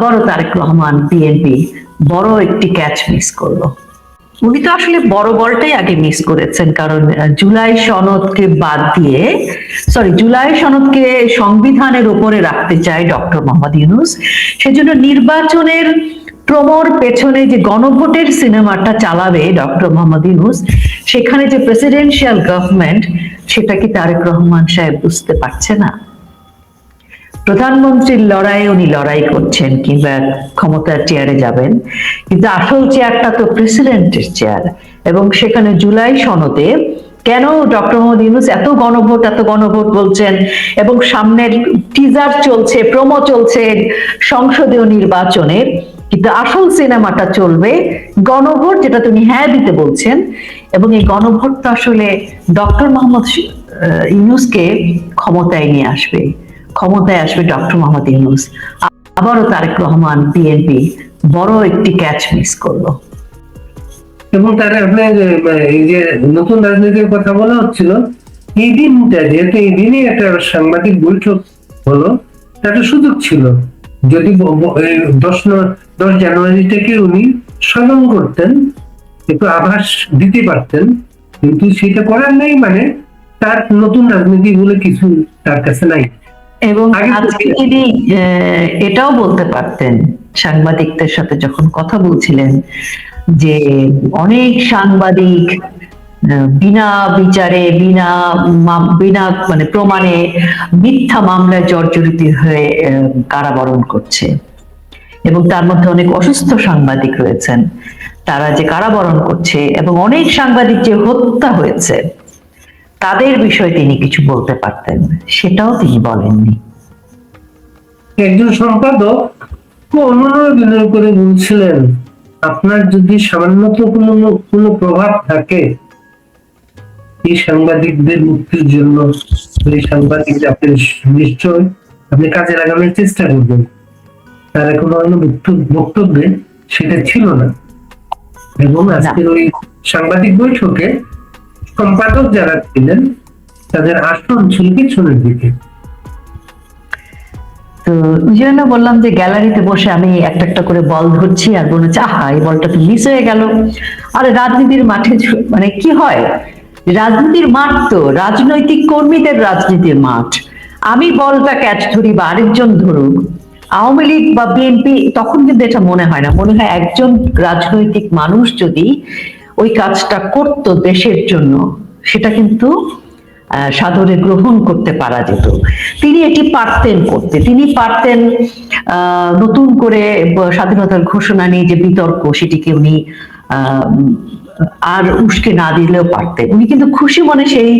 আবারও তারেক রহমান বিএনপি বড় একটি ক্যাচ মিস করলো। উনি তো আসলে বড় বলটাই আগে মিস করেছেন, কারণ জুলাই সনদকে সংবিধানের উপরে রাখতে চায় ডক্টর মোহাম্মদ ইউনূস। সেজন্য নির্বাচনের প্রমোর পেছনে যে গণভোটের সিনেমাটা চালাবে ডক্টর মোহাম্মদ ইউনূস, সেখানে যে প্রেসিডেন্সিয়াল গভর্নমেন্ট, সেটা কি তারেক রহমান সাহেব বুঝতে পারছে না? প্রধানমন্ত্রীর লড়াইয়ে উনি লড়াই করছেন কিংবা ক্ষমতার চেয়ারে যাবেন, কিন্তু আসল চেয়ারটা তো প্রেসিডেন্টের চেয়ার। এবং সেখানে জুলাই সনদে কেন ডক্টর মোহাম্মদ ইউনূস এত গণভোট বলছেন, এবং সামনের টিজার চলছে, প্রোমো চলছে সংসদীয় নির্বাচনের, কিন্তু আসল সিনেমাটা চলবে গণভোট, যেটা তুমি হ্যাঁ দিতে বলছেন। এবং এই গণভোটটা আসলে ডক্টর মোহাম্মদ ইউনূসকে ক্ষমতায় নিয়ে আসবে, ক্ষমতায় আসবে ডক্টর মোহাম্মদ ইউনূস। আবারও তারেক রহমান বিএনপি বড় একটি ক্যাচ মিস করলো। এবং তারা আপনার এই যে নতুন রাজনীতির কথা বলা হচ্ছিল, এই দিনটা যেহেতু এই দিনে একটা সাংবাদিক বৈঠক হলো, একটা সুযোগ ছিল। যদি 10 জানুয়ারি থেকে উনি স্মরণ করতেন, একটু আভাস দিতে পারতেন, কিন্তু সেটা করার নাই। মানে তার নতুন রাজনীতি বলে কিছু তার কাছে নাই। এবং আজকে তিনি এটাও বলতে পারতেন সাংবাদিকদের সাথে যখন কথা বলছিলেন, যে অনেক সাংবাদিক বিনা বিচারে, বিনা মানে প্রমাণে মিথ্যা মামলায় জর্জরিত হয়ে কারাবরণ করছে, এবং তার মধ্যে অনেক অসুস্থ সাংবাদিক রয়েছেন, তারা যে কারাবরণ করছে, এবং অনেক সাংবাদিক যে হত্যা হয়েছে, তাদের বিষয়ে তিনি কিছু বলতে পারতেন, সেটাও তিনি বলেননি। একজন সম্পাদক অনুনয় করে বলছিলেন, আপনার যদি সামান্যত কোনো প্রভাব থাকে এই সাংবাদিকদের মুক্তির জন্য, এই সাংবাদিকদের আপনি নিশ্চয় আপনি কাজে লাগানোর চেষ্টা করবেন। তার কোনো বক্তব্যে সেটা ছিল না। এবং আজকের ওই সাংবাদিক বৈঠকে সম্পাদক যারা ছিলেন, তাদের আসন ছিল পিছনের দিকে। তো ওই জন্য বললাম যে গ্যালারিতে বসে আমি একটা একটা করে বল ধরছি আর বলছি, আহা এই বলটা তো মিস হয়ে গেল। আর রাজনীতির মাঠে মানে কি হয়, রাজনীতির মাঠ তো রাজনৈতিক কর্মীদের রাজনীতির মাঠ। আমি বলটা ক্যাচ ধরি বা আরেকজন ধরুক, আওয়ামী লীগ বা বিএনপি, তখন কিন্তু এটা মনে হয় না। মনে হয় একজন রাজনৈতিক মানুষ যদি ওই কাজটা করত দেশের জন্য, সেটা কিন্তু সাদরে গ্রহণ করতে পারা যেত। তিনি এটি পারতেন করতে, তিনি পারতেন নতুন করে স্বাধীনতার ঘোষণা নিয়ে যে বিতর্ক, সেটিকে উনি আর উস্কে না দিলেও পারতেন। উনি কিন্তু খুশি মনে সেই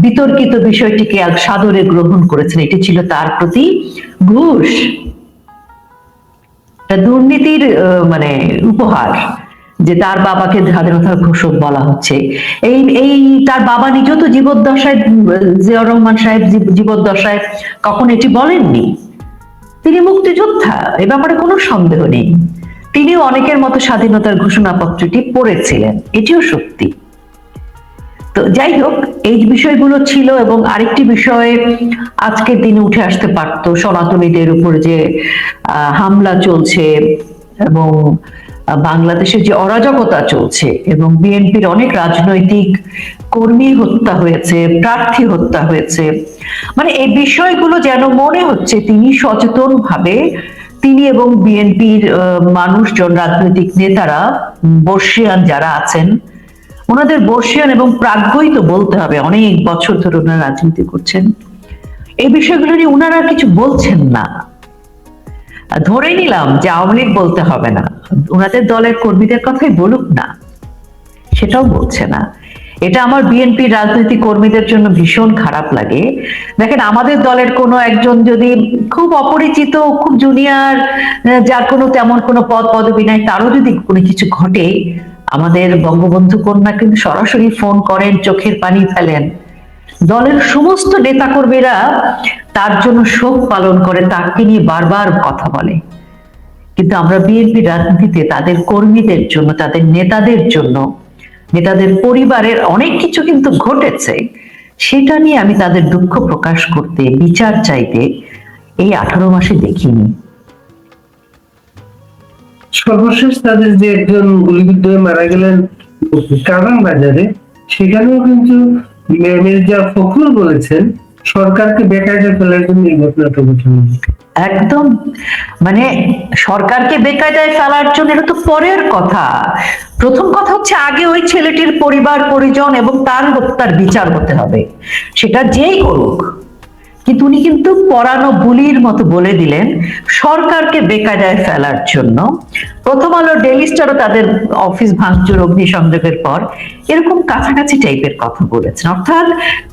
বিতর্কিত বিষয়টিকে সাদরে গ্রহণ করেছেন। এটি ছিল তার প্রতি ঘুষ, দুর্নীতির মানে উপহার, যে তার বাবাকে স্বাধীনতার ঘোষক বলা হচ্ছে। এই তার বাবা নিজেও তো জীবদ্দশায়, জিয়াউর রহমান সাহেব জীবদ্দশায় কখন এটি বলেননি। তিনি মুক্তিযোদ্ধা, এ ব্যাপারে কোনো সন্দেহ নেই। তিনিও অনেকের মতো স্বাধীনতার ঘোষণাপত্রটি পড়েছিলেন, এটিও সত্যি। তো যাই হোক, এই বিষয়গুলো ছিল। এবং আরেকটি বিষয়ে আজকের দিনে উঠে আসতে পারত, সনাতনীদের উপর যে হামলা চলছে, এবং বাংলাদেশে যে অরাজকতা চলছে, এবং বিএনপির অনেক রাজনৈতিক কর্মী হত্যা হয়েছে, প্রার্থী হত্যা হয়েছে। মানে এই বিষয়গুলো যেন মনে হচ্ছে তিনি সচেতন ভাবে, তিনি এবং বিএনপির মানুষজন, রাজনৈতিক নেতারা, বর্ষিয়ান যারা আছেন, ওনাদের বর্ষিয়ান এবং প্রাজ্ঞই তো বলতে হবে, অনেক বছর ধরে ওনারা রাজনীতি করছেন, এই বিষয়গুলো নিয়ে ওনারা কিছু বলছেন না। ধরে নিলাম যে আওয়ামী লীগ বলতে হবে না, ওনাদের দলের কর্মীদের কথাই বলুক না, সেটাও বলছে না। এটা আমার বিএনপির রাজনৈতিক কর্মীদের জন্য ভীষণ খারাপ লাগে। দেখেন, আমাদের দলের কোনো একজন যদি খুব অপরিচিত, খুব জুনিয়র, যার কোনো তেমন কোনো পদ পদবি নাই, তারও যদি কোনো কিছু ঘটে, আমাদের বঙ্গবন্ধু কন্যা কিন্তু সরাসরি ফোন করেন, চোখের পানি ফেলেন। দলের সমস্ত নেতাকর্মীরা তার জন্য শোক পালন করে, তাকে নিয়ে বারবার কথা বলে। কিন্তু আমরা বিএনপি রাজনীতিতে তাদের কর্মীদের জন্য, তাদের নেতাদের জন্য, নেতাদের পরিবারের অনেক কিছু কিন্তু ঘটেছে, সেটা নিয়ে আমি তাদের দুঃখ প্রকাশ করতে, বিচার চাইতে এই 18 মাসে দেখিনি। সর্বশেষ তাদের যে একজন গুলিবিদ্ধ হয়ে মারা গেলেন কারণ বাজারে, সেখানেও কিন্তু মির্জা ফখরুল বলেছেন সরকারকে বেকায়দা ফেলার জন্য এই ঘটনাটা ঘটেছে। একদম, মানে সরকারকে বেকায়দায় ফেলার জন্য এটা তো পরের কথা। প্রথম কথা হচ্ছে আগে ওই ছেলেটির পরিবার পরিজন এবং তার হত্যার বিচার হতে হবে, সেটা যেই করুক। কিন্তু উনি কিন্তু পরানো বুলির মতো বলে দিলেন সরকারকে বেকায়দায় ফেলার জন্য। প্রথম আলো, ডেইলি স্টারও তাদের অফিস ভাঙচুর অগ্নিসংযোগের পর এরকম কাছাকাছি টাইপের কথা বলেছেন। অর্থাৎ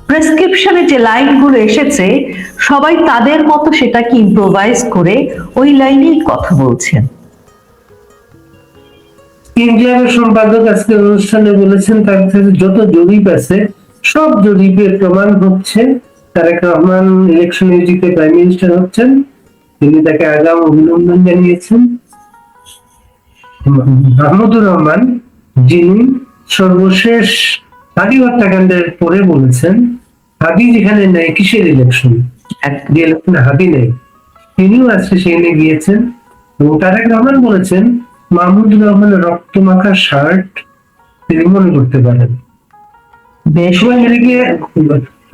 প্রেসক্রিপশনে যে লাইনগুলো এসেছে সবাই তাদের মতো সেটাকে ইম্প্রোভাইজ করে ওই লাইনেই কথা বলছেন। ইন্ডিয়ার সম্পাদক আজকের অনুষ্ঠানে বলেছেন তার কাছে যত জরিপ আছে সব জরিপের প্রমাণ হচ্ছে তারেক রহমান ইলেকশনে জিতে প্রাইম মিনিস্টার হচ্ছেন। তিনি তাকে আগাম অভিনন্দন জানিয়েছেন। মাহমুদুর রহমান, যিনি সর্বশেষ হাদি হত্যাকাণ্ডের পরে বলেছেন হাদি যেখানে নেই কিসের ইলেকশন, যে ইলেকশনে হাদি নেই, তিনিও আজকে সেখানে গিয়েছেন। এবং তারেক রহমান বলেছেন মাহমুদুর রহমানের রক্তমাখা শার্ট তিনি মনে করতে পারেন। বেশ, সবাই মিলে গিয়ে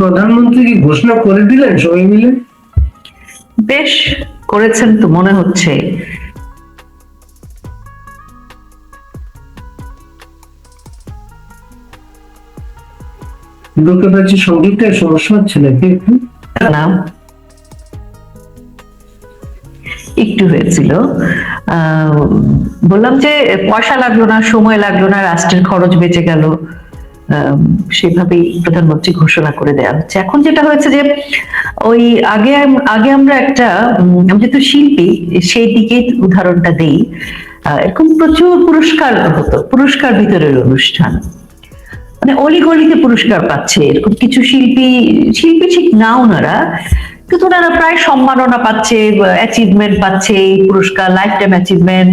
প্রধানমন্ত্রী কি ঘোষণা করে দিলেন সবাই মিলে? বেশ করেছেন তো মনে হচ্ছে। লোকে পাচ্ছি সঙ্গীতটা সমস্যা হচ্ছে নাকি একটু? না, একটু হয়েছিল। বললাম যে পয়সা লাগলো না, সময় লাগলো না, রাষ্ট্রের খরচ বেঁচে গেল, সেভাবেই প্রধানমন্ত্রী ঘোষণা করে দেওয়া হচ্ছে। এখন যেটা হয়েছে যে ওই আগে আগে আমরা একটা আমি যেহেতু শিল্পী সেই দিকে উদাহরণটা দেই, এরকম প্রচুর পুরস্কার হতো, পুরস্কার বিতরণের অনুষ্ঠান, মানে অলিগলিতে পুরস্কার পাচ্ছে এরকম কিছু শিল্পী, শিল্পী ঠিক না ওনারা, কিন্তু ওনারা প্রায় সম্মাননা পাচ্ছে, অ্যাচিভমেন্ট পাচ্ছে, এই পুরস্কার লাইফ টাইম অ্যাচিভমেন্ট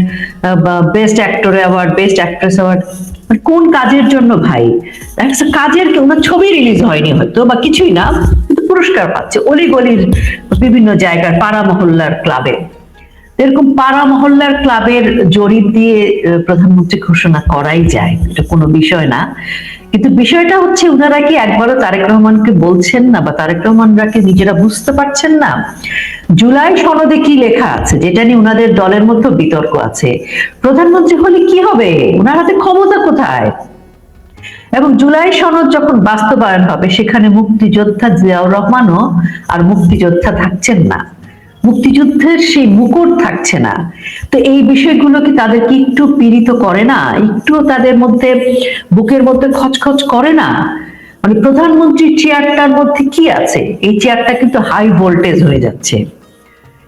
বা best actor award, best actress award. কোন কাজের জন্য ভাই? কাজের ওনার ছবি রিলিজ হয়নি হয়তো বা কিছুই না, কিন্তু পুরস্কার পাচ্ছে অলিগলির বিভিন্ন জায়গার পাড়া মহল্লার ক্লাবে। এরকম পাড়া মহল্লার ক্লাবের জরিপ দিয়ে প্রধানমন্ত্রী ঘোষণা করাই যায়, এটা কোনো বিষয় না। কিন্তু বিষয়টা হচ্ছে ওনারা কি একবারও তারেক রহমানকে বলছেন না, বা তারেক রহমানরা কি নিজেরা বুঝতে পারছেন না জুলাই সনদে কি লেখা আছে, যেটা নিয়ে ওনাদের দলের মধ্যে বিতর্ক আছে। প্রধানমন্ত্রী হলে কি হবে, ওনার হাতে ক্ষমতা কোথায়? এবং জুলাই সনদ যখন বাস্তবায়ন হবে সেখানে মুক্তিযোদ্ধা জিয়াউর রহমানও আর মুক্তিযোদ্ধা থাকছেন না, মুক্তিযুদ্ধের সেই মুকুট থাকছে না। তো এই বিষয়গুলো কি তাদেরকে একটু পীড়িত করে না, একটু তাদের মধ্যে বুকের মধ্যে খচখচ করে না? মানে প্রধানমন্ত্রীর চেয়ারটার মধ্যে কি আছে, এই চেয়ারটা কিন্তু হাই ভোল্টেজ হয়ে যাচ্ছে।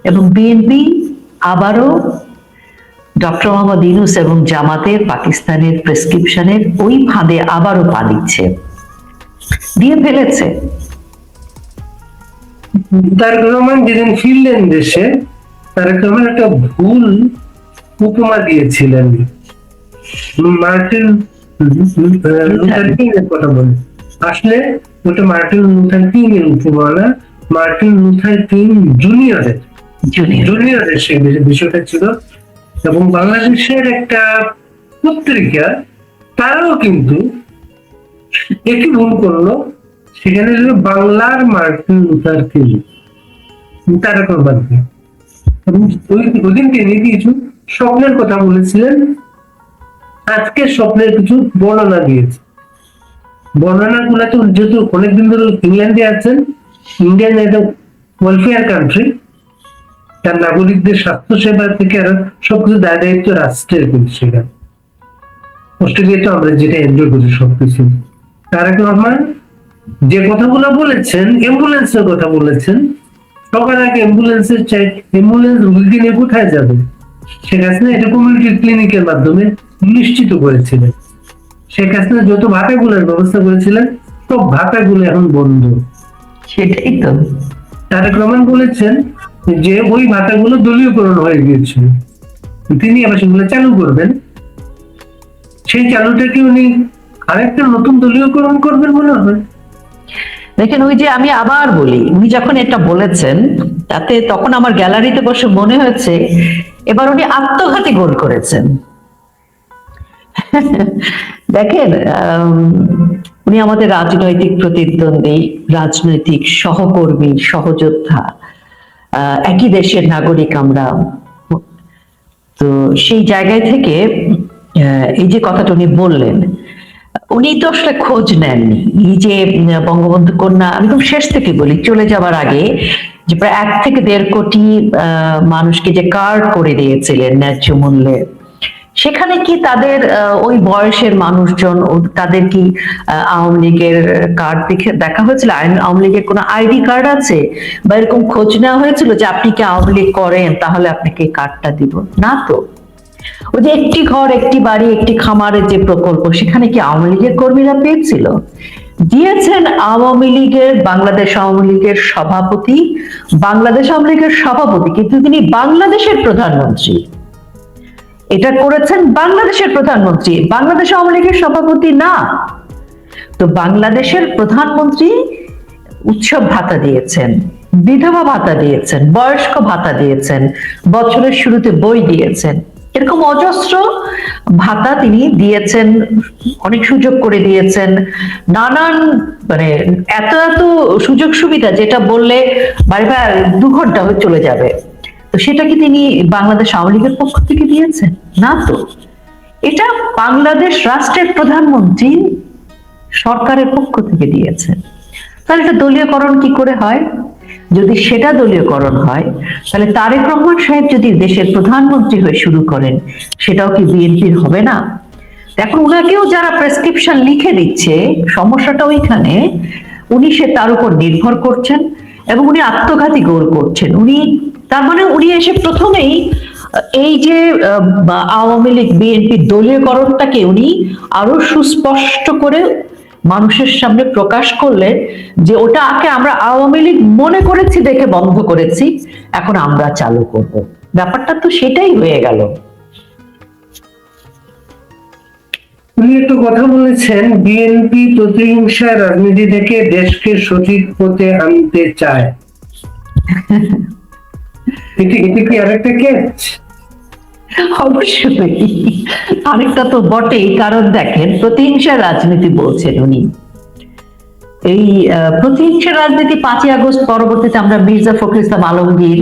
এবং বিএনপি আবারও ডক্টর মোহাম্মদ ইউনূস এবং জামাতের পাকিস্তানের প্রেসক্রিপশনের ওই ফাঁদে আবারও পা দিচ্ছে, দিয়ে ফেলেছে। তারেক রহমান যেদিন ফিরলেন দেশে, তারেক রহমান একটা ভুল উপমা দিয়েছিলেন মার্টিন লুথার কিং এর কথা বলে। আসলে ওটা মার্টিন লুথার কিং এর উপমা না, মার্টিন লুথার কিং জুনিয়রের সেই বিষয়টা ছিল। এবং বাংলাদেশের একটা পত্রিকা তারাও কিন্তু একই ভুল করলো, সেখানে ছিল বাংলার Martin Luther King Tarique Rahman. এবং ওইদিন তিনি কিছু স্বপ্নের কথা বলেছিলেন, আজকে স্বপ্নের কিছু বর্ণনা দিয়েছে। বর্ণনা গুলা তো যেহেতু অনেকদিন ধরে ইংল্যান্ডে আছেন, ইন্ডিয়ান একটা ওয়েলফেয়ার কান্ট্রি, তার নাগরিকদের স্বাস্থ্য সেবা থেকে আর সবকিছু দায় দায়িত্ব রাষ্ট্রের, কিন্তু সেখানে অস্ট্রেলিয়া তো আমরা যেটা এনজয় করি সবকিছু। তারেক রহমান যে কথাগুলো বলেছেন, অ্যাম্বুলেন্সের কথা বলেছেন, সবার আগে অ্যাম্বুলেন্সের চাই, অ্যাম্বুলেন্স রোগীকে নিয়ে কোথায় যাবে শেখ হাসিনা এটা কমিউনিটি ক্লিনিকের মাধ্যমে নিশ্চিত করেছিলেন। শেখ হাসিনা যত ভাতাগুলোর ব্যবস্থা করেছিলেন সব ভাতাগুলো এখন বন্ধ। সেটাই তো তারেক রহমান বলেছেন যে ওই ভাতাগুলো দলীয়করণ হয়ে গিয়েছিল, তিনি আবার সেগুলো চালু করবেন। সেই চালুটাকে উনি আরেকটা নতুন দলীয়করণ করবেন মনে হয়। দেখেন, ওই যে আমি আবার বলি, উনি যখন এটা বলেছেন তাতে তখন আমার গ্যালারিতে বসে মনে হয়েছে এবার উনি আত্মঘাতী গোল করেছেন। দেখেন, উনি আমাদের রাজনৈতিক প্রতিদ্বন্দ্বী, রাজনৈতিক সহকর্মী, সহযোদ্ধা, একই দেশের নাগরিক আমরা। তো সেই জায়গায় থেকে এই যে কথাটা উনি বললেন, উনি তো আসলে খোঁজ নেননি। এই যে বঙ্গবন্ধু কন্যা, আমি তো শেষ থেকে বলি, চলে যাবার আগে যে প্রায় 1 থেকে 1.5 কোটি মানুষকে যে কার্ড করে দিয়েছিলেন ন্যায্য মূল্যে, সেখানে কি তাদের ওই বয়সের মানুষজন, তাদের কি আওয়ামী লীগের কার্ড দেখে দেখা হয়েছিল? আওয়ামী লীগের কোনো আইডি কার্ড আছে, বা এরকম খোঁজ নেওয়া হয়েছিল যে আপনি কি আওয়ামী লীগ করেন, তাহলে আপনাকে এই কার্ডটা দিব? না তো। ওই যে একটি ঘর একটি বাড়ি একটি খামারের যে প্রকল্প, সেখানে কি আওয়ামী লীগের কর্মীরা পেয়েছিল? দিয়েছেন আওয়ামী লীগের, বাংলাদেশ আওয়ামী লীগের সভাপতি, বাংলাদেশ আওয়ামী লীগের সভাপতি, কিন্তু তিনি বাংলাদেশের প্রধানমন্ত্রী। এটা করেছেন বাংলাদেশের প্রধানমন্ত্রী, বাংলাদেশ আওয়ামী লীগের সভাপতি না। তো বাংলাদেশের প্রধানমন্ত্রী উৎসব ভাতা দিয়েছেন, বিধবা ভাতা দিয়েছেন, বয়স্ক ভাতা দিয়েছেন, বছরের শুরুতে বই দিয়েছেন, এরকম অজস্র ভাতা তিনি দিয়েছেন, অনেক সুযোগ করে দিয়েছেন, নানান মানে এত এত সুযোগ সুবিধা যেটা বললে বারবার 2 ঘন্টা হয়ে চলে যাবে। তো সেটা কি তিনি বাংলাদেশ আওয়ামী লীগের পক্ষ থেকে দিয়েছেন? না তো। এটা বাংলাদেশ রাষ্ট্রের প্রধানমন্ত্রী সরকারের পক্ষ থেকে দিয়েছেন। তাহলে এটা দলীয়করণ কি করে হয়? যদি সেটা দলীয়করণ হয়, তাহলে তারেক রহমান সাহেব যদি দেশের প্রধানমন্ত্রী হয়ে শুরু করেন, সেটাও কি বিএনপির হবে না? এখন উনাকেও যারা প্রেসক্রিপশন লিখে দিচ্ছে, সমস্যাটা ওইখানে, উনি তার উপর নির্ভর করছেন এবং উনি আত্মঘাতী গোল করছেন। উনি তার মানে উনি এসে প্রথমেই এই যে আওয়ামী লীগ বিএনপি দলীয়করণটাকে উনি আরো সুস্পষ্ট করে মানুষের সামনে প্রকাশ করলেন যে ওটা আগে আমরা আওয়ামী লীগ মনে করেছি দেখে বন্ধ করেছি, এখন আমরা চালু করব। ব্যাপারটা তো সেটাই হয়ে গেল। উনি একটু কথা বলেছেন, বিএনপি প্রতিহিংসা রাজনীতি থেকে দেশকে সঠিক পথে আনতে চায়। এটা কি আরেকটা কেস? অবশ্যই আরেকটা তো বটেই, কারণ দেখেন, প্রতিহিংসা রাজনীতি বলছেন উনি। এই প্রতিহিংসা রাজনীতি 5ই আগস্ট পরবর্তীতে আমরা মির্জা ফখরুল ইসলাম আলমগীর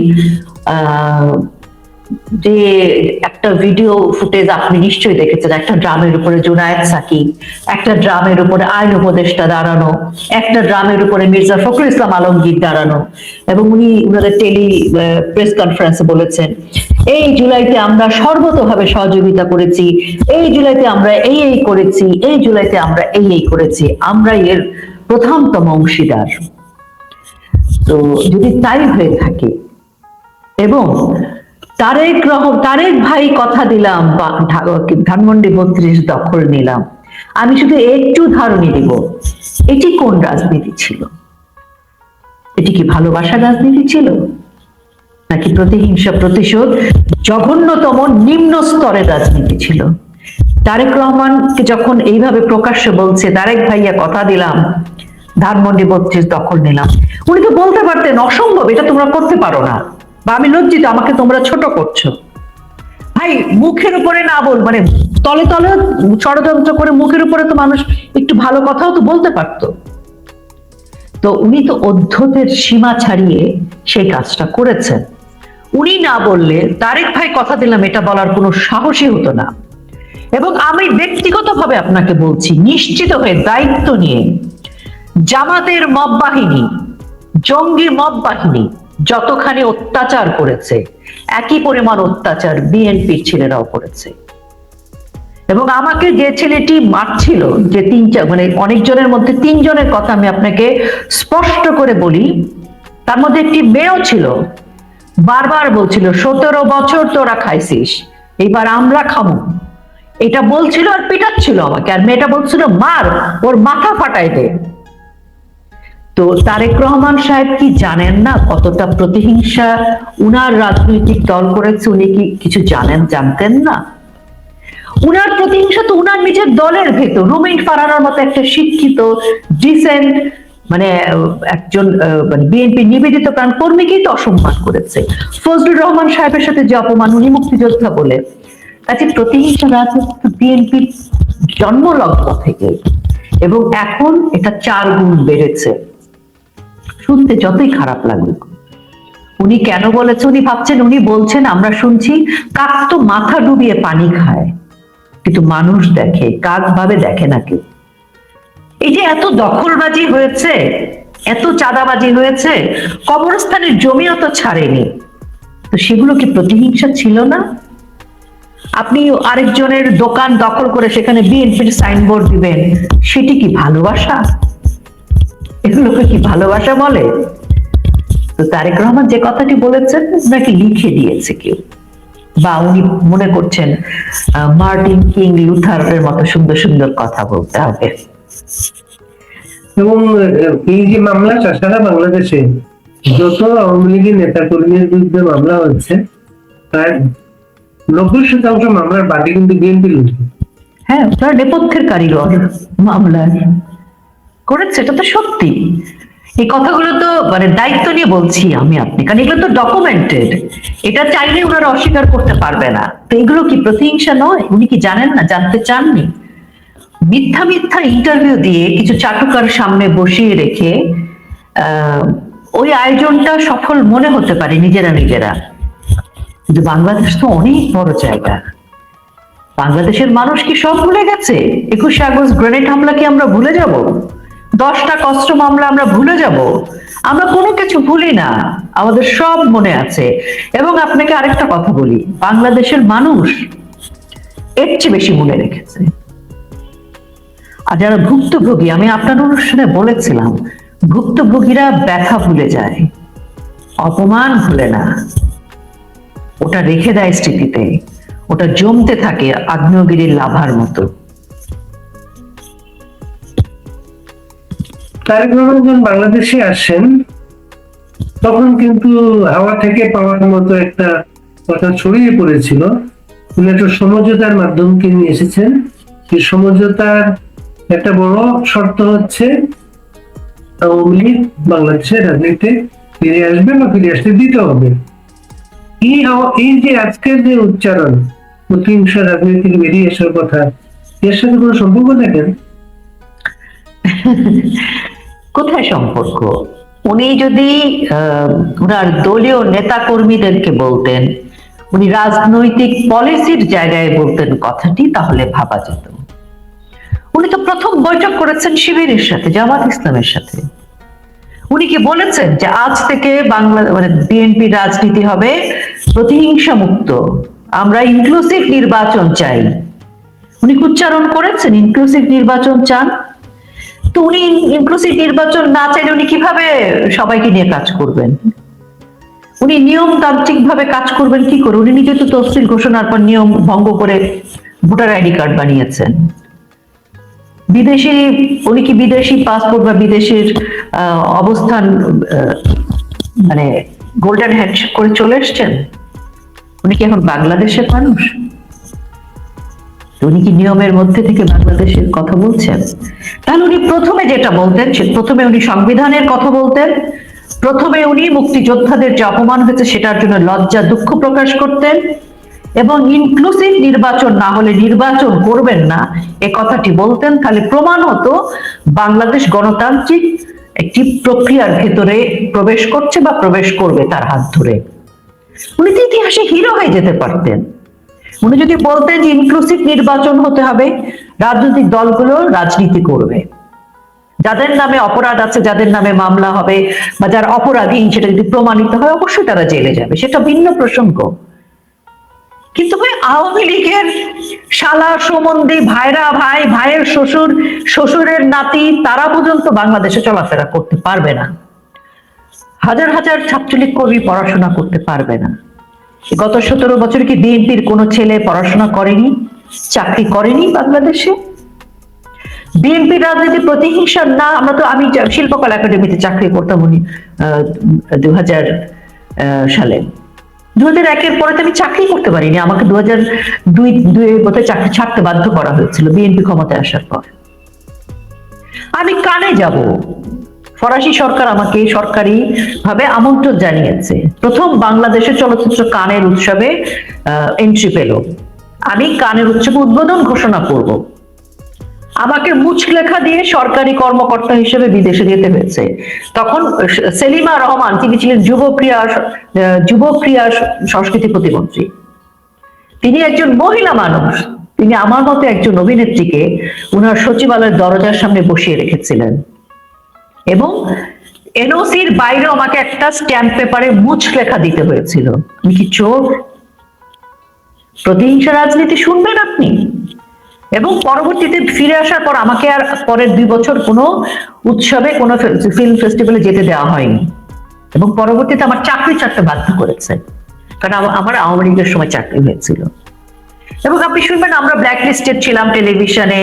যে একটা ভিডিও ফুটেজ আপনি নিশ্চয়ই দেখেছেন, একটা ড্রামের উপরে জুনায়েদ সাকিব, একটা ড্রামের উপরে আইন উপদেষ্টা দাঁড়ানো, একটা ড্রামের উপরে মির্জা ফখরুল ইসলাম আলমগীর দাঁড়ানো, এবং উনি ওনাদের প্রেস কনফারেন্সে বলেছেন, এই জুলাইতে আমরা সর্বতভাবে সহযোগিতা করেছি, এই জুলাইতে আমরা এই এই করেছি, এই জুলাইতে আমরা এই এই করেছি, আমরা এর প্রথমতম অংশীদার। তো যদি তাই হয়ে থাকে, এবং তারেক ভাই কথা দিলাম ধানমন্ডি 32 দখল নিলাম, আমি শুধু একটু ধারণী দিব, এটি কোন রাজনীতি ছিল? এটি কি ভালোবাসার রাজনীতি ছিল, নাকি প্রতিহিংসা, প্রতিশোধ, জঘন্যতম নিম্ন স্তরের রাজনীতি ছিল? তারেক রহমানকে যখন এইভাবে প্রকাশ্যে বলছে, তারেক ভাইয়া কথা দিলাম ধানমন্ডি 32 দখল নিলাম, উনি তো বলতে পারতেন অসম্ভব, এটা তোমরা করতে পারো না, বা আমি লজ্জিত, আমাকে তোমরা ছোট করছো। ভাই, মুখের উপরে না বল, মানে তলে তলে ষড়যন্ত্র করে মুখের উপরে তো মানুষ একটু ভালো কথাও তো বলতে পারতো। তো উনি তো অধ্যতের সীমা ছাড়িয়ে সেই কাজটা করেছেন। উনি না বললে, তারেক ভাই কথা দিলাম এটা বলার কোনো সাহসই হতো না। এবং আমি ব্যক্তিগতভাবে আপনাকে বলছি, নিশ্চিত হয়ে দায়িত্ব নিয়ে, জামাতের মব বাহিনী, জঙ্গি মব বাহিনী যতখানি অত্যাচার করেছে, একই পরিমাণ অত্যাচার বিএনপির ছেলেরাও করেছে। এবং আমাকে যে ছেলেটি মারছিল, যে 3 মানে অনেকজনের মধ্যে 3 জনের কথা আমি আপনাকে স্পষ্ট করে বলি, তার মধ্যে একটি মেয়েও ছিল, বারবার বলছিল 17 বছর তোরা খাইছিস, এবার আমরা খাবো, এটা বলছিল আর পিটাচ্ছিল আমাকে, আর মেয়েটা বলছিল মার, ওর মাথা ফাটাই দে। তো তারেক রহমান সাহেব কি জানেন না কতটা প্রতিহিংসা উনার রাজনৈতিক দল করেছে? উনি কি কিছু জানতেন না? উনার প্রতিহিংসা তো উনার নিজের দলের ভেতর। রুমিন ফারহানার মতো একটা শিক্ষিত, ডিসেন্ট মানে একজন মানে বিএনপি নিবেদিত প্রাণ কর্মীকেই তো অসম্মান করেছে। ফজলুর রহমান সাহেবের সাথে যে অপমান, উনি মুক্তিযোদ্ধা বলে, কাজে প্রতিহিংসা রাজনীতি বিএনপির জন্মলগ্ন থেকে, এবং এখন এটা 4 গুণ বেড়েছে। শুনতে যতই খারাপ লাগুক, উনি কেন বলেছে, উনি ভাবছেন, উনি বলছেন, আমরা শুনছি কাক তো মাথা ডুবিয়ে পানি খায়, কিন্তু মানুষ দেখে, কাক ভাবে দেখে না কেউ। এই যে এত দখলবাজি হয়েছে, এত চাঁদাবাজি হয়েছে, কবরস্থানের জমিও তো ছাড়েনি, তো সেগুলো কি প্রতিহিংসা ছিল না? আপনি আরেকজনের দোকান দখল করে সেখানে বিএনপির সাইনবোর্ড দিবেন, সেটি কি ভালোবাসা? এগুলোকে কি ভালোবাসা বলে? তো তারেক রহমান যে কথাটি বলেছেন, নাকি লিখে দিয়েছে কেউ, বা উনি মনে করছেন মার্টিন কিং লুথারের মতো সুন্দর সুন্দর কথা বলতে হবে? এবং এই যে মামলাটা সারা বাংলাদেশে যত আওয়ামী লীগের নেতা কর্মীর বিরুদ্ধে মামলা হচ্ছে, প্রায় 90% মামলার বাদী কিন্তু বিএনপি লোক। হ্যাঁ, তার নেপথ্যের কারিগর মামলার করেছে, এটা তো সত্যি। এই কথাগুলো তো মানে দায়িত্ব নিয়ে বলছি আমি আপনি, কারণ এগুলো তো ডকুমেন্টেড, এটা চাইলে ওনারা অস্বীকার করতে পারবে না। তো এগুলো কি প্রতিহিংসা নয়? উনি কি জানেন না, জানতে চাননি? মিথ্যা মিথ্যা ইন্টারভিউ দিয়ে কিছু চাটুকার সামনে বসিয়ে রেখে ওই আয়োজনটা সফল মনে হতে পারে নিজেরা নিজেরা, কিন্তু বাংলাদেশ তো অনেক বড় জায়গা। বাংলাদেশের মানুষ কি সব ভুলে গেছে? 21শে আগস্ট গ্রেনেড হামলা কি আমরা ভুলে যাব? 10টা কষ্ট মামলা আমরা ভুলে যাব? আমরা কোনো কিছু ভুলি না, আমাদের সব মনে আছে। এবং আপনাকে আরেকটা কথা বলি, বাংলাদেশের মানুষ এর চেয়ে বেশি মনে রেখেছে। আর যারা ভুক্তভোগী, আমি আপনার অনুষ্ঠানে বলেছিলাম, ভুক্তভোগীরা ব্যথা ভুলে যায়, অপমান ভুলে না, ওটা রেখে দেয় স্মৃতিতে, ওটা জমতে থাকে আগ্নেয়গিরির লাভার মতো। তারেক রহমান যখন বাংলাদেশে আসেন, তখন কিন্তু হাওয়া থেকে পাওয়ার মতো একটা কথা ছড়িয়ে পড়েছিল। উনি একটা সমঝোতার মাধ্যমকে নিয়ে এসেছেন। এই সমঝোতার একটা বড় শর্ত হচ্ছে আওয়ামী লীগ বাংলাদেশের রাজনীতিতে ফিরে আসবে বা ফিরে আসতে দিতে হবে। এই যে আজকের যে উচ্চারণ, প্রতিহিংসা রাজনীতি থেকে বেরিয়ে আসার কথা, এর সাথে কোনো সম্পর্ক দেখেন? কোথায় সম্পর্ক? উনি যদি ওনার দলীয় নেতা কর্মীদেরকে বলতেন, উনি রাজনৈতিক পলিসির জায়গায় বলতেন কথাটি, তাহলে ভাবা যেত। উনি তো প্রথম বৈঠক করেছেন শিবিরের সাথে, জামাত ইসলামের সাথে। উনি কি বলেছেন যে আজ থেকে বাংলা মানে বিএনপি রাজনীতি হবে প্রতিহিংসা মুক্ত, আমরা ইনক্লুসিভ নির্বাচন চাই? উনি উচ্চারণ করেছেন ইনক্লুসিভ নির্বাচন চান? তো উনি ইনক্লুসিভ নির্বাচন না চাইলে উনি কিভাবে সবাইকে নিয়ে কাজ করবেন? উনি নিয়মতান্ত্রিক ভাবে কাজ করবেন কি করে? উনি নিজে তো তফসিল ঘোষণার পর নিয়ম ভঙ্গ করে ভোটার আইডি কার্ড বানিয়েছেন। বিদেশি, উনি কি বিদেশি পাসপোর্ট বা বিদেশের অবস্থান মানে গোল্ডেন হ্যান্ডশেক করে চলে এসছেন? উনি কি এখন বাংলাদেশের মানুষ? উনি কি নিয়মের মধ্যে থেকে বাংলাদেশের কথা বলছেন? তাহলে উনি প্রথমে যেটা বলতেন, প্রথমে উনি সংবিধানের কথা বলতেন, প্রথমে উনি মুক্তিযোদ্ধাদের যে অপমান হয়েছে সেটার জন্য লজ্জা দুঃখ প্রকাশ করতেন, এবং ইনক্লুসিভ নির্বাচন না হলে নির্বাচন করবেন না এ কথাটি বলতেন। তাহলে প্রমাণ হতো বাংলাদেশ গণতান্ত্রিক একটি প্রক্রিয়ার ভেতরে প্রবেশ করছে বা প্রবেশ করবে তার হাত ধরে। উনি তো ইতিহাসে হিরো হয়ে যেতে পারতেন। উনি যদি বলতেন যে ইনক্লুসিভ নির্বাচন হতে হবে, রাজনৈতিক দলগুলো রাজনীতি করবে, যাদের নামে অপরাধ আছে, যাদের নামে মামলা হবে বা যারা অপরাধী সেটা যদি প্রমাণিত হয়, অবশ্যই তারা জেলে যাবে, সেটা ভিন্ন প্রসঙ্গ। কিন্তু ভাই, আওয়ামী লীগের শালা সম্বন্ধে ভাইরা ভাই, ভাইয়ের শ্বশুর, শ্বশুরের নাতি, তারা পর্যন্ত বাংলাদেশে চলাফেরা করতে পারবে না। হাজার হাজার ছাত্রলীগ কর্মী পড়াশোনা করতে পারবে না। গত 17 বছর কি বিএনপির কোনো ছেলে পড়াশোনা করেনি, চাকরি করেনি বাংলাদেশে? বিএনপির রাজনীতি প্রতিহিংসা না? আমরা তো, আমি শিল্পকলা একাডেমিতে চাকরি করতাম উনি 2000 সালে। 2001-এর পরে তো আমি চাকরি করতে পারিনি, আমাকে 2002 বোধহয় চাকরি ছাড়তে বাধ্য করা হয়েছিল বিএনপি ক্ষমতায় আসার পর। আমি কানে যাব, ফরাসি সরকার আমাকে সরকারি ভাবে আমন্ত্রণ জানিয়েছে, প্রথম বাংলাদেশের চলচ্চিত্র কানের উৎসবে এন্ট্রি পেল। আমি কানের উৎসবে উদ্বোধন ঘোষণা করব। আমাকে মুচলেখা দিয়ে সরকারি কর্মকর্তা হিসেবে বিদেশে যেতে হয়েছে। তখন সেলিমা রহমান, তিনি ছিলেন যুব ক্রীড়া সংস্কৃতি প্রতিমন্ত্রী। তিনি একজন মহিলা মানুষ, তিনি আমার মতো একজন অভিনেত্রীকে উনার সচিবালয়ের দরজার সামনে বসিয়ে রেখেছিলেন এবং এনওসির বাইরে আমাকে একটা স্ট্যাম্প পেপারে মুচলেখা দিতে হয়েছিল। আমি কি চোর? প্রতিহিংসা রাজনীতি শুনবেন আপনি? এবং পরবর্তীতে ফিরে আসার পর আমাকে আর পরের 2 বছর কোনো উৎসবে, কোনো ফিল্ম ফেস্টিভ্যালে যেতে দেওয়া হয়নি এবং পরবর্তীতে আমার চাকরি ছাড়তে বাধ্য করেছে, কারণ আমার আওয়ামী লীগের সময় চাকরি হয়েছিল। এবং আপনি শুনবেন আমরা ব্ল্যাক লিস্টেড ছিলাম টেলিভিশনে,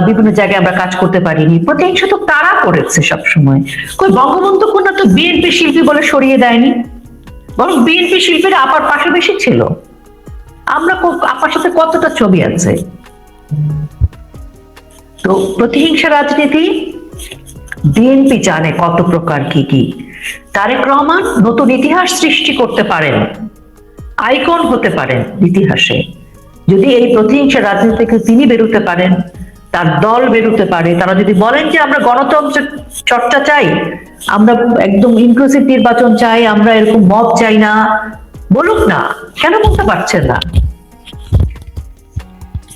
বিভিন্ন জায়গায় আমরা কাজ করতে পারিনি। প্রতিহিংসা তো তারা করেছে সবসময়। কই বঙ্গবন্ধু কন্যা তো বিএনপি শিল্পী বলে সরিয়ে দেয়নি, বরং বিএনপি শিল্পীরা আপার পাশে বেশি ছিল। আমরা আপার সাথে কতটা ছবি আছে। তো প্রতিহিংসা রাজনীতি বিএনপি জানে কত প্রকার কি কি। তারেক রহমান নতুন ইতিহাস সৃষ্টি করতে পারেন, আইকন হতে পারেন ইতিহাসে, যদি এই প্রতিহিংসা রাজনীতি থেকে তিনি বেরোতে পারেন, তার দল বেরোতে পারে। তারা যদি বলেন যে আমরা গণতন্ত্র চর্চা চাই, আমরা একদম ইনক্লুসিভ নির্বাচন চাই, আমরা এরকম মব চাই না, বলুক না। কেন বলতে পারছেন না?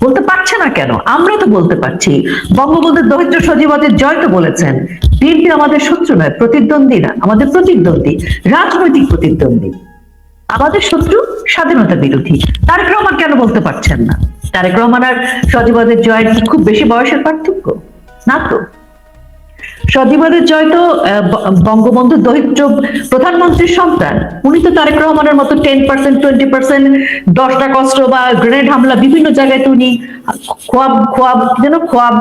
বলতে পারছে না কেন? আমরা তো বলতে পারছি। বঙ্গবন্ধুর দরিদ্র সজীবদের জয় তো বলেছেন, বিএনপি আমাদের শত্রু নয়, প্রতিদ্বন্দ্বী না, আমাদের প্রতিদ্বন্দ্বী, রাজনৈতিক প্রতিদ্বন্দ্বী। আমাদের শত্রু স্বাধীনতা বিরোধী। তারেক রহমান কেন বলতে পারছেন না? তারেক রহমান আর সজীবদের জয়ের কি খুব বেশি বয়সের পার্থক্য? না তো। সজীবদের জয় তো বঙ্গবন্ধুর দরিদ্র প্রধানমন্ত্রীর সন্তান। উনি তো তারেক রহমানের মতো 10%, 20%, 10টা কষ্ট বা গ্রেনেড হামলা বিভিন্ন জায়গায় তো উনি খোয়াব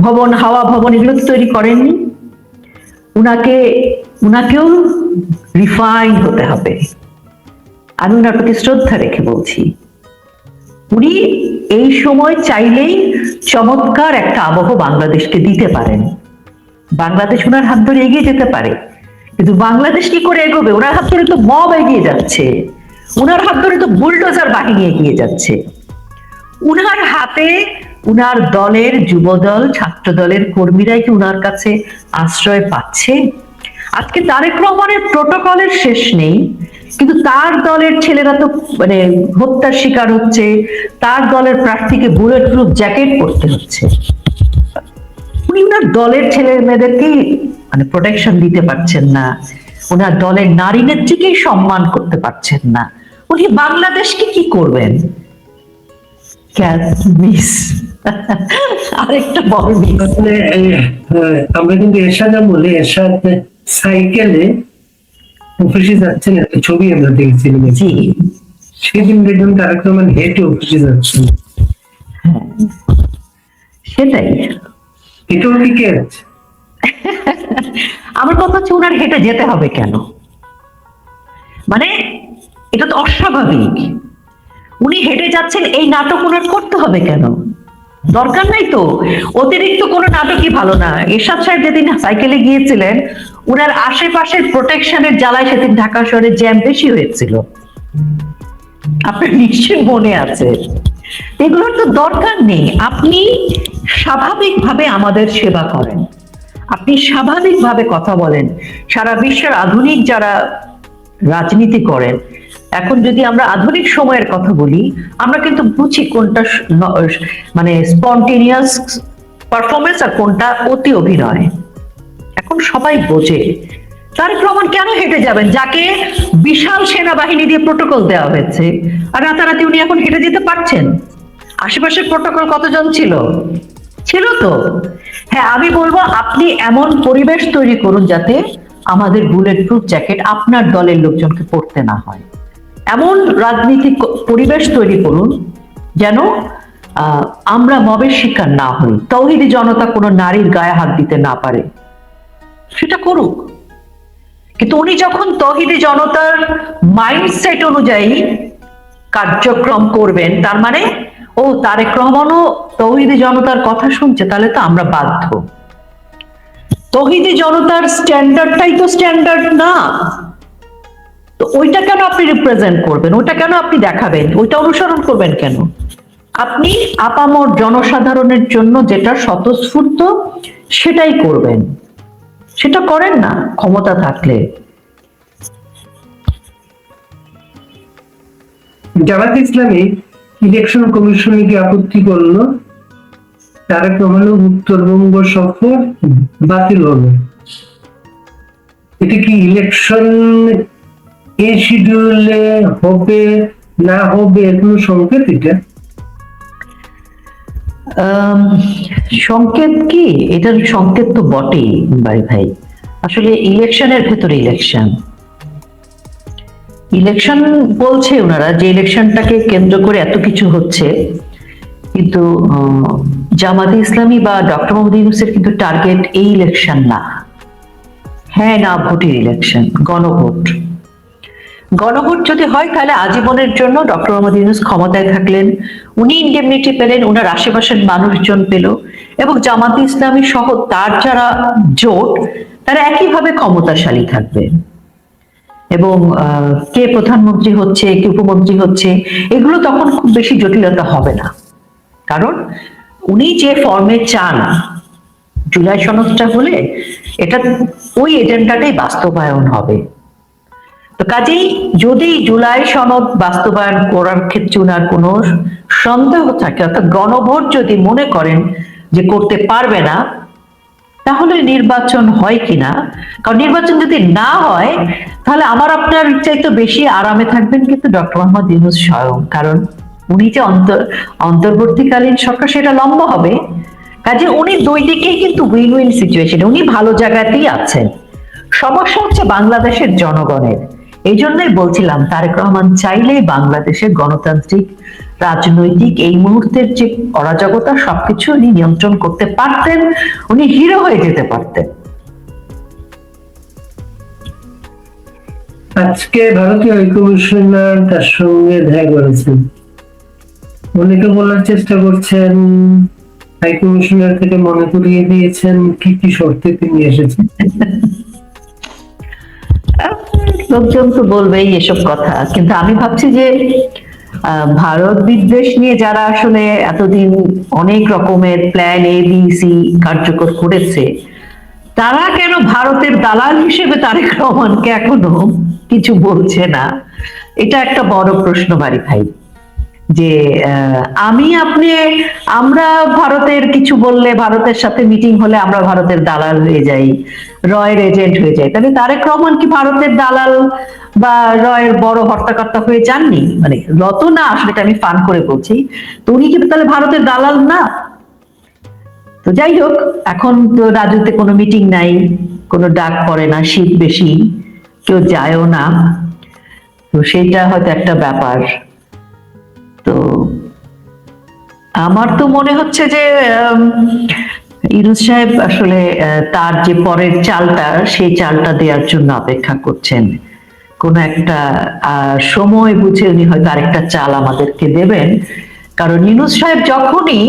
ভবন, হাওয়া ভবন এগুলো তো তৈরি করেননি। উনাকেও রিফাইন হতে হবে। আমি ওনার প্রতি শ্রদ্ধা রেখে বলছি, উনি এই সময় চাইলেই চমৎকার একটা আবহ বাংলাদেশকে দিতে পারেন। বাংলাদেশ ওনার হাত ধরে এগিয়ে যেতে পারে, কিন্তু বাংলাদেশ কি করে এগোবে? ওনার হাত ধরে তো মব এগিয়ে যাচ্ছে, ওনার হাত ধরে তো বুলডোজার বাহিনী এগিয়ে যাচ্ছে। উনার হাতে উনার দলের যুবদল, ছাত্র দলের কর্মীরাই কি উনার কাছে আশ্রয় পাচ্ছে? আজকে তারেক রহমানের প্রোটোকলের শেষ নেই, কিন্তু তার দলের ছেলেরা তো মানে হত্যার শিকার হচ্ছে, তার দলের প্রার্থীকে বুলেট প্রুফ জ্যাকেট পরতে হচ্ছে। উনি উনার দলের ছেলে মেয়েদেরকেই মানে প্রোটেকশন দিতে পারছেন না, উনার দলের নারী নেত্রীকেই সম্মান করতে পারছেন না। উনি বাংলাদেশকে কি করবেন? আরেকটা বড় আমরা কিন্তু এরশাদ বলে, এরশাদ সাইকেলে অফিসে যাচ্ছেন, একটা ছবি আমরা দেখছিলাম। জি, সেদিন দেখলাম তারেক রহমান হেঁটে অফিসে যাচ্ছেন। সেটাই। এটাও ঠিক আছে। আমার কথা হচ্ছে ওনার হেঁটে যেতে হবে কেন? মানে এটা তো অস্বাভাবিক। উনি হেঁটে যাচ্ছেন, এই নাটক ওনার করতে হবে কেন? দরকার নাই তো। অতিরিক্ত কোনো নাটকই ভালো না। এরশাদ সাহেব যেদিন সাইকেলে গিয়েছিলেন, ওনার আশেপাশের প্রোটেকশনের জ্বালায় সেদিন ঢাকা শহরে জ্যাম বেশি হয়েছিল, আপনার নিশ্চয় মনে আছে। এগুলোর তো দরকার নেই। আপনি স্বাভাবিকভাবে আমাদের সেবা করেন, আপনি স্বাভাবিকভাবে কথা বলেন। সারা বিশ্বের আধুনিক যারা রাজনীতি করেন, এখন যদি আমরা আধুনিক সময়ের কথা বলি, আমরা কিন্তু বুঝি কোনটা মানে স্পন্টেনিয়াস পারফরমেন্স আর কোনটা অতি অভিনয়। এখন সবাই বোঝে। তারেক রহমান কেন হেঁটে যাবেন, যাকে বিশাল সেনাবাহিনী দিয়ে প্রোটোকল দেওয়া হয়েছে, আর রাতারাতি উনি এখন হেঁটে যেতে পারছেন? আশেপাশে প্রোটোকল কতজন ছিল? ছিল তো। হ্যাঁ, আমি বলবো আপনি এমন পরিবেশ তৈরি করুন যাতে আমাদের বুলেট প্রুফ জ্যাকেট আপনার দলের লোকজনকে পড়তে না হয়। এমন রাজনীতি পরিবেশ তৈরি করুন যেন আমরা মবের শিকার না হই, তৌহিদি জনতা কোনো নারীর গায়ে হাত দিতে না পারে, সেটা করুক। কিন্তু উনি যখন তৌহিদি জনতার মাইন্ডসেট অনুযায়ী কার্যক্রম করবেন, তার মানে ও তারেক রহমানও তৌহিদি জনতার কথা শুনছে, তাহলে তো আমরা বাধ্য। তৌহিদি জনতার স্ট্যান্ডার্ডটাই তো স্ট্যান্ডার্ড না। তো ওইটা কেন আপনি রিপ্রেজেন্ট করবেন, ওইটা কেন আপনি দেখাবেন, ওইটা অনুসরণ করবেন কেন? আপনি আপামর জনসাধারণের জন্য যেটা স্বতঃস্ফূর্ত সেটাই করবেন, সেটা করেন না ক্ষমতা থাকলে। জামাত ইসলামী ইলেকশন কমিশনে কি আপত্তি করলো, তারেক রহমানের উত্তরবঙ্গ সফর বাতিল হলো। এটা কি ইলেকশন এই শিডিউলে হবে না হবে এর কোনো সংকেত? এটা সংকেত কি? এটার সংকেত তো বটেই ভাই। আসলে ইলেকশনের ভেতরে ইলেকশন বলছে ওনারা যে ইলেকশনটাকে কেন্দ্র করে এত কিছু হচ্ছে, কিন্তু জামাতে ইসলামী বা ডক্টর মোহাম্মদ ইউনূসের কিন্তু টার্গেট এই ইলেকশন না, হ্যাঁ না ভোটের ইলেকশন, গণভোট যদি হয় তাহলে আজীবনের জন্য ডক্টর মোহাম্মদ ইউনূস ক্ষমতায় থাকলেন, উনি ইন্ডেমনিটি পেলেন, ওনার আশেপাশের মানুষজন পেল, এবং জামাতে ইসলামী সহ তার যারা জোট তারা একইভাবে ক্ষমতাশালী থাকবে। এবং কে প্রধানমন্ত্রী হচ্ছে, কে উপমন্ত্রী হচ্ছে, এগুলো তখন খুব বেশি জটিলতা হবে না, কারণ উনি যে ফর্মে চান জুলাই সনদটা হলে এটা ওই এজেন্ডাটাই বাস্তবায়ন হবে। তো কাজেই যদি জুলাই সনদ বাস্তবায়ন করার ক্ষেত্রে ওনার কোনো সন্দেহ থাকে, অর্থাৎ গণভোট যদি মনে করেন যে করতে পারবে না, তাহলে নির্বাচন হয় কিনা, কারণ নির্বাচন যদি না হয় তাহলে আমার আপনার চাইতে বেশি আরামে থাকবেন কিন্তু ডক্টর মোহাম্মদ ইউনূস স্বয়ং, কারণ উনি যে অন্তর্বর্তীকালীন সরকার সেটা লম্বা হবে। কাজে উনি দুই দিকেই কিন্তু উইন উইন সিচুয়েশন, উনি ভালো জায়গাতেই আছেন। সমস্যা হচ্ছে বাংলাদেশের জনগণের। এই জন্যই বলছিলাম তারেক রহমান চাইলেই বাংলাদেশের গণতান্ত্রিক রাজনৈতিক এই মুহূর্তের যে অরাজকতা সবকিছু উনি নিয়ন্ত্রণ করতে পারতেন, উনি হিরো হয়ে যেতে পারতেন। আজকে ভারতীয় হাইকমিশনার তার সঙ্গে দেখা করেছেন, অনেকে বলার চেষ্টা করছেন হাইকমিশনার থেকে মনে করিয়ে দিয়েছেন কি কি শর্তে তিনি এসেছেন। লোকজন তো বলবেই এসব কথা, কিন্তু আমি ভাবছি যে ভারত বিদ্বেষ নিয়ে যারা আসলে এতদিন অনেক রকমের প্ল্যান এ বি সি কার্যকর করেছে, তারা কেন ভারতের দালাল হিসেবে তারেক রহমানকে এখনো কিছু বলছে না? এটা একটা বড় প্রশ্ন বাড়ি ভাই, যে আমরা ভারতের কিছু বললে, ভারতের সাথে মিটিং হলে আমরা ভারতের দালাল হয়ে যাই, রয়ের এজেন্ট হয়ে যাই। তাহলে তারেক রহমান কি ভারতের দালাল বা রয়ের বড় হর্তাকর্তা হয়ে যাননি? মানে রত না, আসলে এটা আমি ফান করে বলছি। তো উনি কি তাহলে ভারতের দালাল না? তো যাই হোক, এখন তো রাজুতে কোনো মিটিং নাই, কোনো ডাক পড়ে না, শীত বেশি, কেউ যায়ও না, তো সেইটা হয়তো একটা ব্যাপার। তো আমার তো মনে হচ্ছে যে ইউনূস সাহেব আসলে তার যে পরের চালটা, সেই চালটা দেওয়ার জন্য অপেক্ষা করছেন। কোন একটা সময় বুঝে উনি হয়তো আরেকটা চাল আমাদেরকে দেবেন, কারণ ইউনূস সাহেব যখনই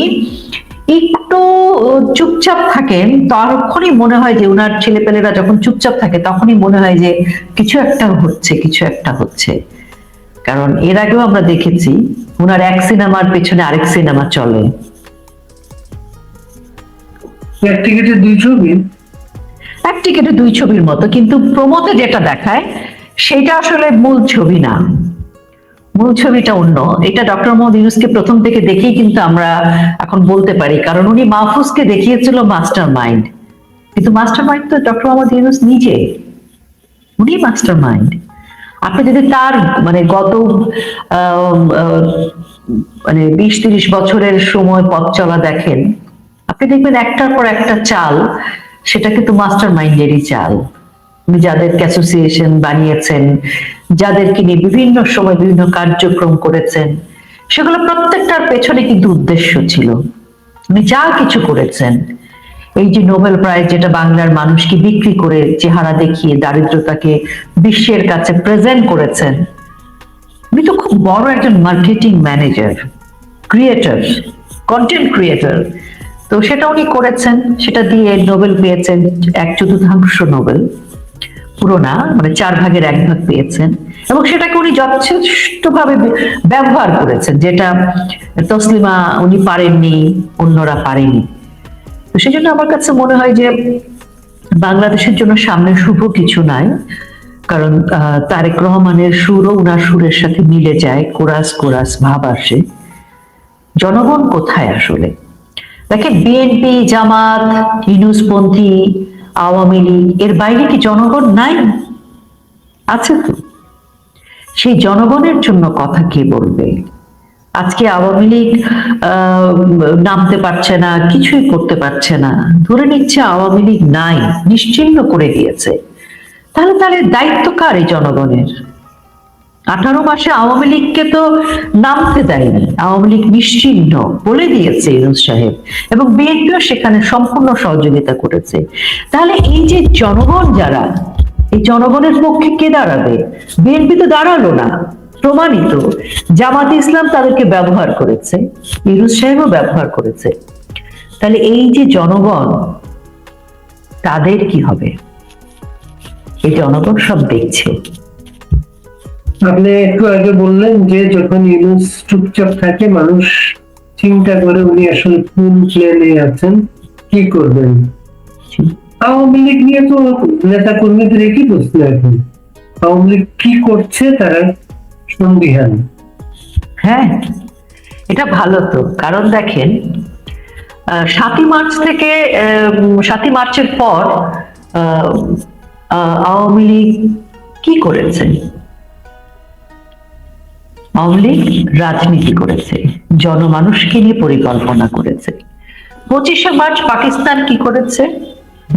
একটু চুপচাপ থাকেন তখনই মনে হয় যে উনার ছেলেপেলেরা যখন চুপচাপ থাকে তখনই মনে হয় যে কিছু একটা হচ্ছে। কারণ এর আগেও আমরা দেখেছি উনার এক সিনেমার পেছনে আরেক সিনেমা চলে। এক টিকিটে দুই ছবির মতো, কিন্তু প্রমোতে যেটা দেখায় সেটা আসলে মূল ছবি না, মূল ছবিটা অন্য। এটা ডক্টর মোহাম্মদ ইউনূসকে প্রথম থেকে দেখেই কিন্তু আমরা এখন বলতে পারি, কারণ উনি মাহফুজকে দেখিয়েছিল মাস্টার মাইন্ড, কিন্তু মাস্টার মাইন্ড তো ডক্টর মোহাম্মদ ইউনূস নিজে, উনি মাস্টার মাইন্ড। আপনি যদি তার মানে গত 20-30 বছরের সময় পথ চলা দেখেন, আপনি দেখবেন একটার পর একটা চাল, সেটা কিন্তু মাস্টার মাইন্ডেরই চাল। উনি যাদেরকে অ্যাসোসিয়েশন বানিয়েছেন, যাদেরকে নিয়ে বিভিন্ন সময় বিভিন্ন কার্যক্রম করেছেন, সেগুলো প্রত্যেকটার পেছনে কিন্তু উদ্দেশ্য ছিল। উনি যা কিছু করেছেন, এই যে নোবেল প্রাইজ যেটা বাংলার মানুষকে বিক্রি করে, চেহারা দেখিয়ে দারিদ্রতাকে বিশ্বের কাছে প্রেজেন্ট করেছেন, উনি তো খুব বড় একজন marketing manager, creator, content creator. তো সেটা উনি করেছেন, সেটা দিয়ে নোবেল পেয়েছেন, 1/4 নোবেল, পুরো না, মানে 1/4 পেয়েছেন, এবং সেটাকে উনি যথেষ্টভাবে ব্যবহার করেছেন, যেটা তসলিমা উনি পারেননি, অন্যরা পারেনি। তো সেজন্য আমার কাছে মনে হয় যে বাংলাদেশের জন্য সামনে শুভ কিছু নাই, কারণ তারেক রহমানের সুরও উনার সুরের সাথে মিলে যায়, কোরাস কোরাস ভাব আসে। জনগণ কোথায় আসলে? দেখেন, বিএনপি, জামাত, ইউনূসপন্থী, আওয়ামী লীগ, এর বাইরে কি জনগণ নাই? আছে তো। সেই জনগণের জন্য কথা কে বলবে? আজকে আওয়ামী লীগ নামতে পারছে না, কিছুই করতে পারছে না, ধরে নিচ্ছে আওয়ামী লীগ নাই, নিশ্চিহ্ন করে দিয়েছে। তাহলে তাহলে দায়িত্ব কার এই জনগণের? 18 মাসে আওয়ামী লীগকে তো নামতে দেয়নি, আওয়ামী লীগ নিশ্চিহ্ন বলে দিয়েছে ইউনূস সাহেব, এবং বিএনপিও সেখানে সম্পূর্ণ সহযোগিতা করেছে। তাহলে এই যে জনগণ যারা, এই জনগণের পক্ষে কে দাঁড়াবে? বিএনপি তো দাঁড়ালো না, প্রমাণিত। জামাত ইসলাম তাদেরকে ব্যবহার করেছে, ইউনূস সাহেবও ব্যবহার করেছে। তাহলে এই যে জনগণ, তাদের কি হবে? এই জনগণ সব দেখছে। আপনি একটু আগে বললেন যে যখন ইউনূস চুপচাপ থাকে, মানুষ চিন্তা করে উনি আসলে কোন প্ল্যানে আছেন, কি করবেন। আওয়ামী লীগ নিয়ে তো নেতা কর্মীদের একই প্রশ্ন এখন, আওয়ামী লীগ কি করছে তারা সন্দিহান। হ্যাঁ, এটা ভালো তো, কারণ দেখেন 7ই মার্চ থেকে 7ই মার্চের পর আওয়ামী লীগ কি করেছে? আওয়ামী লীগ রাজনীতি করেছে, জনমানুষকে নিয়ে পরিকল্পনা করেছে। 25শে মার্চ পাকিস্তান কি করেছে?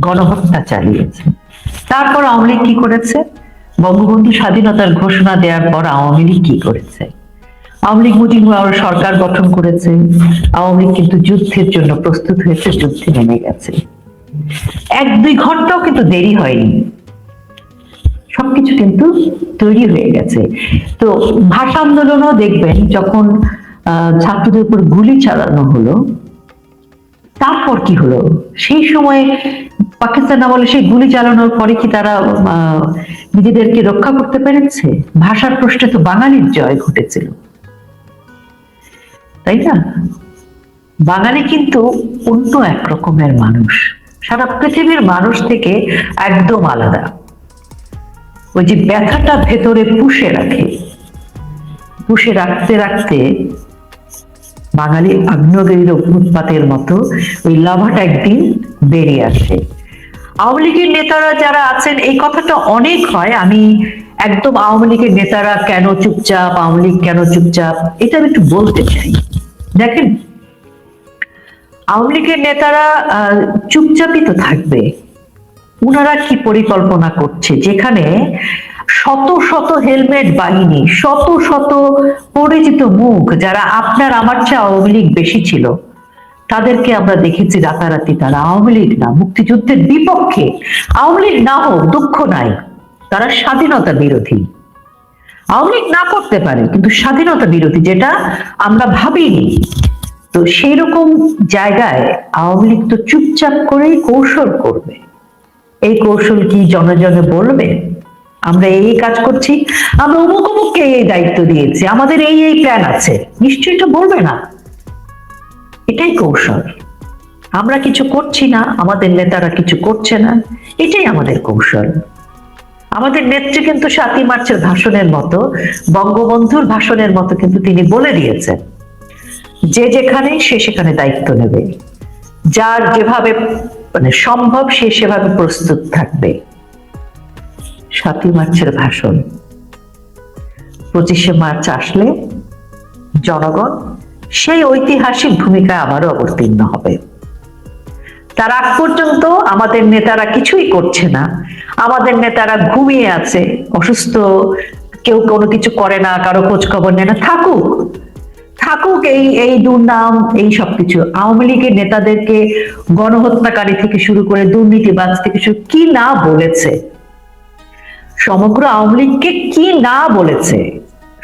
গণহত্যা চালিয়েছে। তারপর আওয়ামী লীগ কি করেছে? বঙ্গবন্ধু স্বাধীনতার ঘোষণা দেওয়ার পর আওয়ামী লীগ কি করেছে? আওয়ামী লীগ মুজিবুর সরকার গঠন করেছে। আওয়ামী লীগ কিন্তু যুদ্ধের জন্য প্রস্তুত হয়েছে, যুদ্ধে নেমে গেছে। 1-2 ঘন্টাও কিন্তু দেরি হয়নি, সবকিছু কিন্তু তৈরি হয়ে গেছে। তো ভাষা আন্দোলনও দেখবেন, যখন ছাত্রদের উপর গুলি চালানো হলো, তারপর কি হলো? সেই সময় পাকিস্তান আমলে সেই গুলি চালানোর পরে কি তারা নিজেদেরকে রক্ষা করতে পেরেছে? ভাষার প্রশ্নে তো বাঙালির জয় ঘটেছিল, তাই না? বাঙালি কিন্তু অন্য এক রকমের মানুষ, সারা পৃথিবীর মানুষ থেকে একদম আলাদা। ওই যে ব্যথাটা ভেতরে পুষে রাখে, পুষে রাখতে রাখতে বাঙালি আগ্নেয়গিরির অগ্নুৎপাতের মতো ওই লাভাটা একদিন বেরিয়ে আসে। আওয়ামী লীগের নেতারা যারা আছেন, এই কথাটা অনেক হয়, আমি একদম আওয়ামী লীগের নেতারা কেন চুপচাপ, আওয়ামী লীগ কেন চুপচাপ, এটা আমি একটু বলতে চাই। দেখেন, আওয়ামী লীগের নেতারা চুপচাপই তো থাকবে। উনারা কি পরিকল্পনা করছে, যেখানে শত শত হেলমেট বাহিনী, শত শত পরিচিত মুখ, যারা আপনার আমার চেয়ে আওয়ামী লীগ বেশি ছিল, তাদেরকে আমরা দেখেছি রাতারাতি তারা আওয়ামী লীগ না, মুক্তিযুদ্ধের বিপক্ষে। আওয়ামী লীগ না হোক দুঃখ নাই, তারা স্বাধীনতা বিরোধী। আওয়ামী লীগ না করতে পারে, কিন্তু স্বাধীনতা বিরোধী, যেটা আমরা ভাবিনি। তো সেই রকম জায়গায় আওয়ামী লীগ তো চুপচাপ করেই কৌশল করবে। এই কৌশল কি জনজনে বলবে? আমরা এই কাজ করছি, আমরা অমুক অমুককে এই দায়িত্ব দিয়েছি, আমাদের এই এই প্ল্যান আছে, নিশ্চয়ই তো বলবে না। এটাই কৌশল। আমরা কিছু করছি না, আমাদের নেতারা কিছু করছে না, এটাই আমাদের কৌশল। আমাদের নেত্রী কিন্তু 7ই মার্চের ভাষণের মতো, বঙ্গবন্ধুর ভাষণের মতো কিন্তু তিনি বলে দিয়েছেন, যে যেখানে সে সেখানে দায়িত্ব নেবে, যার যেভাবে মানে সম্ভব সে সেভাবে প্রস্তুত থাকবে। 7ই মার্চের ভাষণ, 25শে মার্চ আসলে জনগণ সেই ঐতিহাসিক ভূমিকায় আবারও অবতীর্ণ হবে। তার আগ পর্যন্ত আমাদের নেতারা কিছুই করছে না, আমাদের নেতারা ঘুমিয়ে আছে, অসুস্থ, কেউ কোনো কিছু করে না, কারো খোঁজ খবর নেয় না, থাকুক থাকুক এই এই দুর্নাম, এই সবকিছু। আওয়ামী লীগের নেতাদেরকে গণহত্যাকারী থেকে শুরু করে দুর্নীতিবাজ থেকে শুরু কি না বলেছে, সমগ্র আওয়ামী লীগকে কি না বলেছে,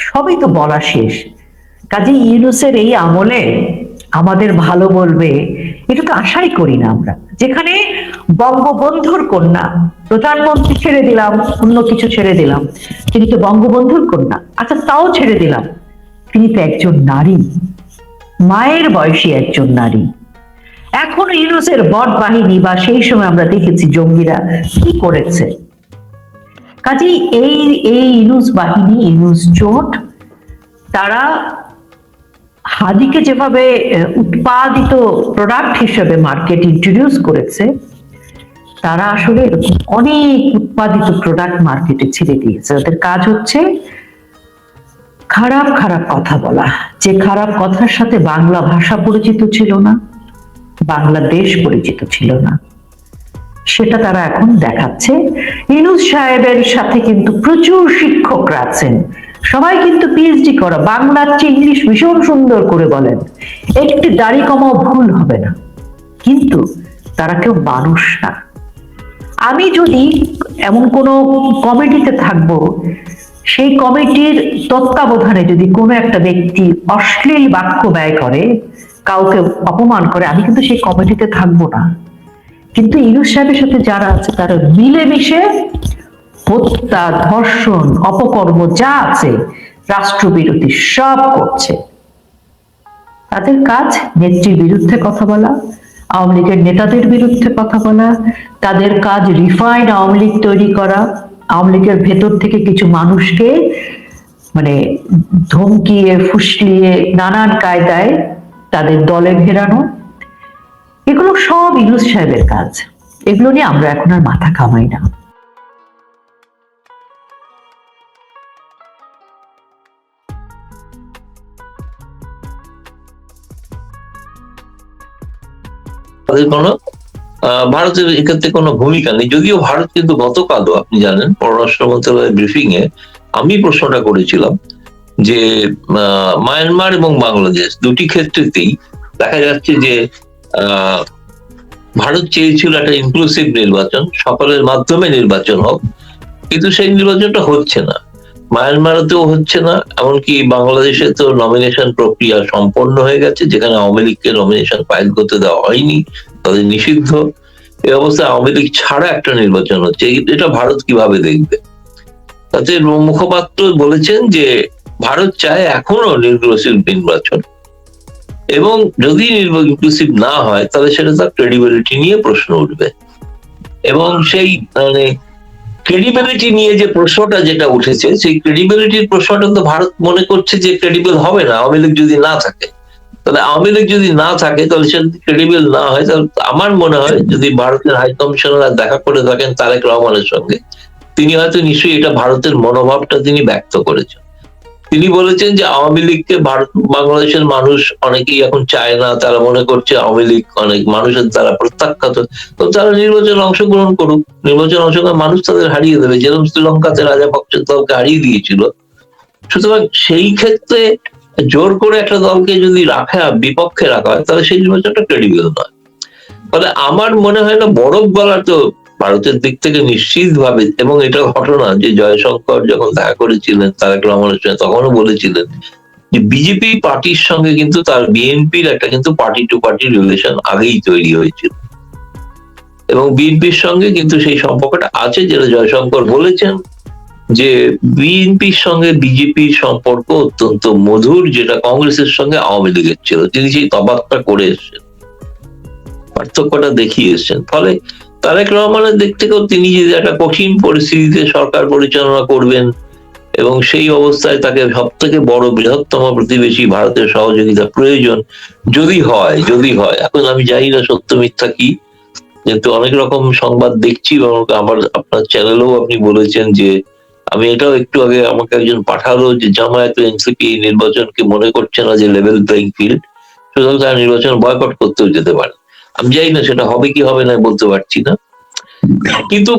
সবই তো বলা শেষ। কাজে ইউনূসের এই আমলে আমাদের ভালো বলবে, এটা তো আশাই করি না আমরা। যেখানে বঙ্গবন্ধুর কন্যা, প্রধানমন্ত্রী ছেড়ে দিলাম, অন্য কিছু ছেড়ে দিলাম, তিনি তো বঙ্গবন্ধুর কন্যা, আচ্ছা তাও ছেড়ে দিলাম, তিনি তো একজন নারী, মায়ের বয়সী একজন নারী। এখন ইউনূসের বট বাহিনী বা সেই সময় আমরা দেখেছি জঙ্গিরা কি করেছে। কাজেই এই এই ইউনূস বাহিনী, ইউনূস জোট, তারা হাদিকে যেভাবে উৎপাদিত প্রোডাক্ট হিসেবে মার্কেট ইন্ট্রোডিউস করেছে, তারা আসলে অনেক উৎপাদিত প্রোডাক্ট মার্কেটে ছেড়ে দিয়েছে। ওদের কাজ হচ্ছে খারাপ খারাপ কথা বলা, যে খারাপ কথার সাথে বাংলা ভাষা পরিচিত ছিল না, বাংলাদেশ পরিচিত ছিল না, সেটা তারা এখন দেখাচ্ছে। ইউনূস সাহেবের সাথে কিন্তু প্রচুর শিক্ষকরা আছেন, সবাই কিন্তু পিএইচডি করা, বাংলার চেয়ে ইংলিশ ভীষণ সুন্দর করে বলেন, একটি দাড়ি কমাও ভুল হবে না, কিন্তু তারা কেউ মানুষ না। আমি যদি এমন কোনো কমিটিতে থাকবো, সেই কমিটির তত্ত্বাবধানে যদি কোনো একটা ব্যক্তি অশ্লীল বাক্য ব্যয় করে, কাউকে অপমান করে, আমি কিন্তু সেই কমিটিতে থাকবো না। কিন্তু ইউনূস সাহেবের সাথে যারা আছে তারা মিলেমিশে হত্যা, ধর্ষণ, অপকর্ম যা আছে রাষ্ট্রবিরোধী সব করছে। তাদের কাজ নেত্রীর বিরুদ্ধে কথা বলা, আওয়ামী লীগের নেতাদের বিরুদ্ধে কথা বলা, তাদের কাজ রিফাইন্ড আওয়ামী লীগ তৈরি করা, আওয়ামী লীগের ভেতর থেকে কিছু মানুষকে মানে ধমকিয়ে ফুসলিয়ে নানান কায়দায় তাদের দলে ঘেরানো, এগুলো সব ইউনূস সাহেবের কাজ। এগুলো নিয়ে আমরা এখন আর মাথা ঘামাই না। তাদের কোনো ভারতের এক্ষেত্রে কোনো ভূমিকা নেই। যদিও ভারত কিন্তু গতকালও আপনি জানেন পররাষ্ট্র মন্ত্রণালয়ের ব্রিফিং এ আমি প্রশ্নটা করেছিলাম যে মায়ানমার এবং বাংলাদেশ দুটি ক্ষেত্রেতেই দেখা যাচ্ছে যে ভারত চেয়েছিল একটা ইনক্লুসিভ নির্বাচন, সকলের মাধ্যমে নির্বাচন হোক, কিন্তু সেই নির্বাচনটা হচ্ছে না, মায়ানমারেতেও হচ্ছে না, এমনকি বাংলাদেশে তো নমিনেশন প্রক্রিয়া সম্পন্ন হয়ে গেছে, যেখানে আওয়ামী লীগকে নমিনেশন ফাইল করতে দেওয়া হয়নি, তাদের নিষিদ্ধ। এই অবস্থায় আওয়ামী লীগ ছাড়া একটা নির্বাচন হচ্ছে, এটা ভারত কিভাবে দেখবে? তাতে মুখপাত্র বলেছেন যে ভারত চায় এখনো ইনক্লুসিভ নির্বাচন, এবং যদি ইনক্লুসিভ না হয় তাহলে সেটা তার ক্রেডিবিলিটি নিয়ে প্রশ্ন উঠবে। এবং সেই মানে ক্রেডিবিলিটি নিয়ে যে প্রশ্নটা যেটা উঠেছে, সেই ক্রেডিবিলিটির প্রশ্নটা তো ভারত মনে করছে যে ক্রেডিবল হবে না আওয়ামী লীগ যদি না থাকে। তাহলে আওয়ামী লীগ যদি না থাকে তাহলে সেটা ক্রেডিবল না হয়, তাহলে আমার মনে হয় যদি ভারতের হাই কমিশনার দেখা করে থাকেন তারেক রহমানের সঙ্গে, তিনি হয়তো নিশ্চয়ই এটা ভারতের মনোভাবটা তিনি ব্যক্ত করেছেন। তিনি বলেছেন যে আওয়ামী লীগকে ভারত বাংলাদেশের মানুষ অনেকেই এখন চায় না, তারা মনে করছে আওয়ামী লীগ অনেক মানুষের দ্বারা প্রত্যাখ্যাত, তো তারা নির্বাচনে অংশগ্রহণ করুক, নির্বাচনে অংশগ্রহণ মানুষ তাদের হারিয়ে দেবে, যেরকম শ্রীলঙ্কাতে রাজাপক্ষের দলকে হারিয়ে দিয়েছিল। সুতরাং সেই ক্ষেত্রে জোর করে একটা দলকে যদি বিপক্ষে রাখা হয় তাহলে সেই নির্বাচনটা ক্রেডিবল নয়। ফলে আমার মনে হয় না বরফ গলা তো ভারতের দিক থেকে নিশ্চিত ভাবে, এবং এটা ঘটনা যে জয়শঙ্কর যখন দেখা করেছিলেন তারেক রহমানের সঙ্গে তখনও বলেছিলেন যে বিজেপি পার্টির সঙ্গে কিন্তু তার বিএনপির একটা কিন্তু পার্টি টু পার্টি রিলেশন আগেই তৈরি হয়েছিল, এবং বিএনপির সঙ্গে কিন্তু সেই সম্পর্কটা আছে, যেটা জয়শঙ্কর বলেছেন যে বিএনপির সঙ্গে বিজেপির সম্পর্ক অত্যন্ত মধুর, যেটা কংগ্রেসের সঙ্গে আওয়ামী লীগের ছিল। তিনি সেই তফাৎটা করে এসছেন, পার্থক্যটা দেখিয়ে এসছেন। ফলে তারেক রহমানের দিক থেকেও তিনি যে একটা কঠিন পরিস্থিতিতে সরকার পরিচালনা করবেন, এবং সেই অবস্থায় তাকে সব থেকে বড় বৃহত্তম প্রতিবেশী ভারতের সহযোগিতা প্রয়োজন যদি হয়। এখন আমি জানি না সত্য মিথ্যা কি, কিন্তু অনেক রকম সংবাদ দেখছি, এবং আপনার চ্যানেলেও আপনি বলেছেন যে, আমি এটাও একটু আগে আমাকে একজন পাঠালো যে জামায়াত এনসিপি নির্বাচনকে মনে করছে না যে লেভেল প্লেইং ফিল্ড, সুতরাং তারা নির্বাচন বয়কট করতেও যেতে পারে। আমি জানি না সেটা হবে কি হবে না বলতে পারছি না, কিন্তু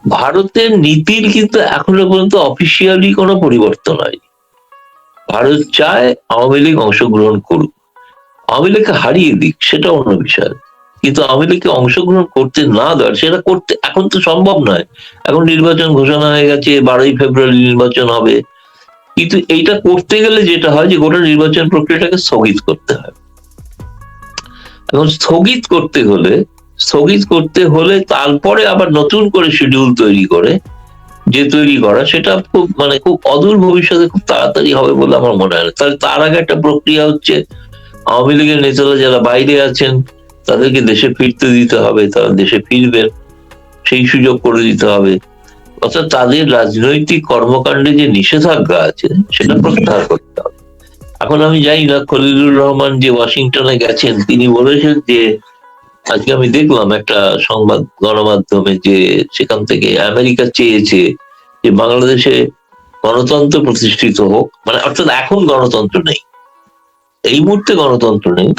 ভারতের নীতির কিন্তু এখনো পর্যন্ত অফিসিয়ালি কোনো পরিবর্তন হয়নি। ভারত চায় আওয়ামী লীগ অংশগ্রহণ করুক, আওয়ামী লীগকে হারিয়ে দিক সেটা অন্য বিষয়, কিন্তু আওয়ামী লীগকে অংশগ্রহণ করতে না দেওয়ার, সেটা করতে এখন তো সম্ভব নয়। এখন নির্বাচন ঘোষণা হয়ে গেছে, 12ই ফেব্রুয়ারি নির্বাচন হবে, কিন্তু এইটা করতে গেলে যেটা হয় যে গোটা নির্বাচন প্রক্রিয়াটাকে স্থগিত করতে হয়। এখন স্থগিত করতে হলে তারপরে আবার নতুন করে শিডিউল তৈরি করা সেটা খুব অদূর ভবিষ্যতে খুব তাড়াতাড়ি হবে বলে আমার মনে হয় না। তাহলে তার আগে একটা প্রক্রিয়া হচ্ছে, আওয়ামী লীগের নেতারা যারা বাইরে আছেন তাদেরকে দেশে ফিরতে দিতে হবে, তারা দেশে ফিরবেন, সেই সুযোগ করে দিতে হবে। অর্থাৎ তাদের রাজনৈতিক কর্মকাণ্ডে যে নিষেধাজ্ঞা আছে সেটা প্রত্যাহার করতে হবে। এখন আমি জানি না, খলিলুর রহমান যে ওয়াশিংটনে গেছেন তিনি বলেছেন যে, আজকে আমি দেখলাম একটা সংবাদ গণমাধ্যমে যে সেখান থেকে আমেরিকা চেয়েছে যে বাংলাদেশে গণতন্ত্র প্রতিষ্ঠিত হোক, মানে অর্থাৎ এখন গণতন্ত্র নেই, এই মুহূর্তে গণতন্ত্র নেই,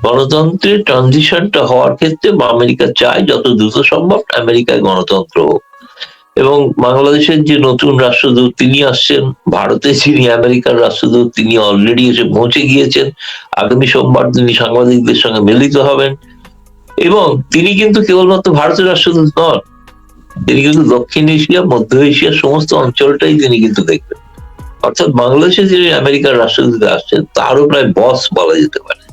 গণতন্ত্রের ট্রানজিশনটা হওয়ার ক্ষেত্রে আমেরিকা চায় যত দ্রুত সম্ভব আমেরিকায় গণতন্ত্র হোক। এবং বাংলাদেশের যে নতুন রাষ্ট্রদূত তিনি আসছেন, ভারতে যিনি আমেরিকার রাষ্ট্রদূত তিনি অলরেডি এসে পৌঁছে গিয়েছেন, আগামী সোমবার তিনি সাংবাদিকদের সঙ্গে মিলিত হবেন। এবং তিনি কিন্তু কেবলমাত্র ভারতের রাষ্ট্রদূত নন, তিনি কিন্তু দক্ষিণ এশিয়া, মধ্য এশিয়ার সমস্ত অঞ্চলটাই তিনি কিন্তু দেখবেন। অর্থাৎ বাংলাদেশে যিনি আমেরিকার রাষ্ট্রদূত আসছেন তারও প্রায় বস বলা যেতে পারে।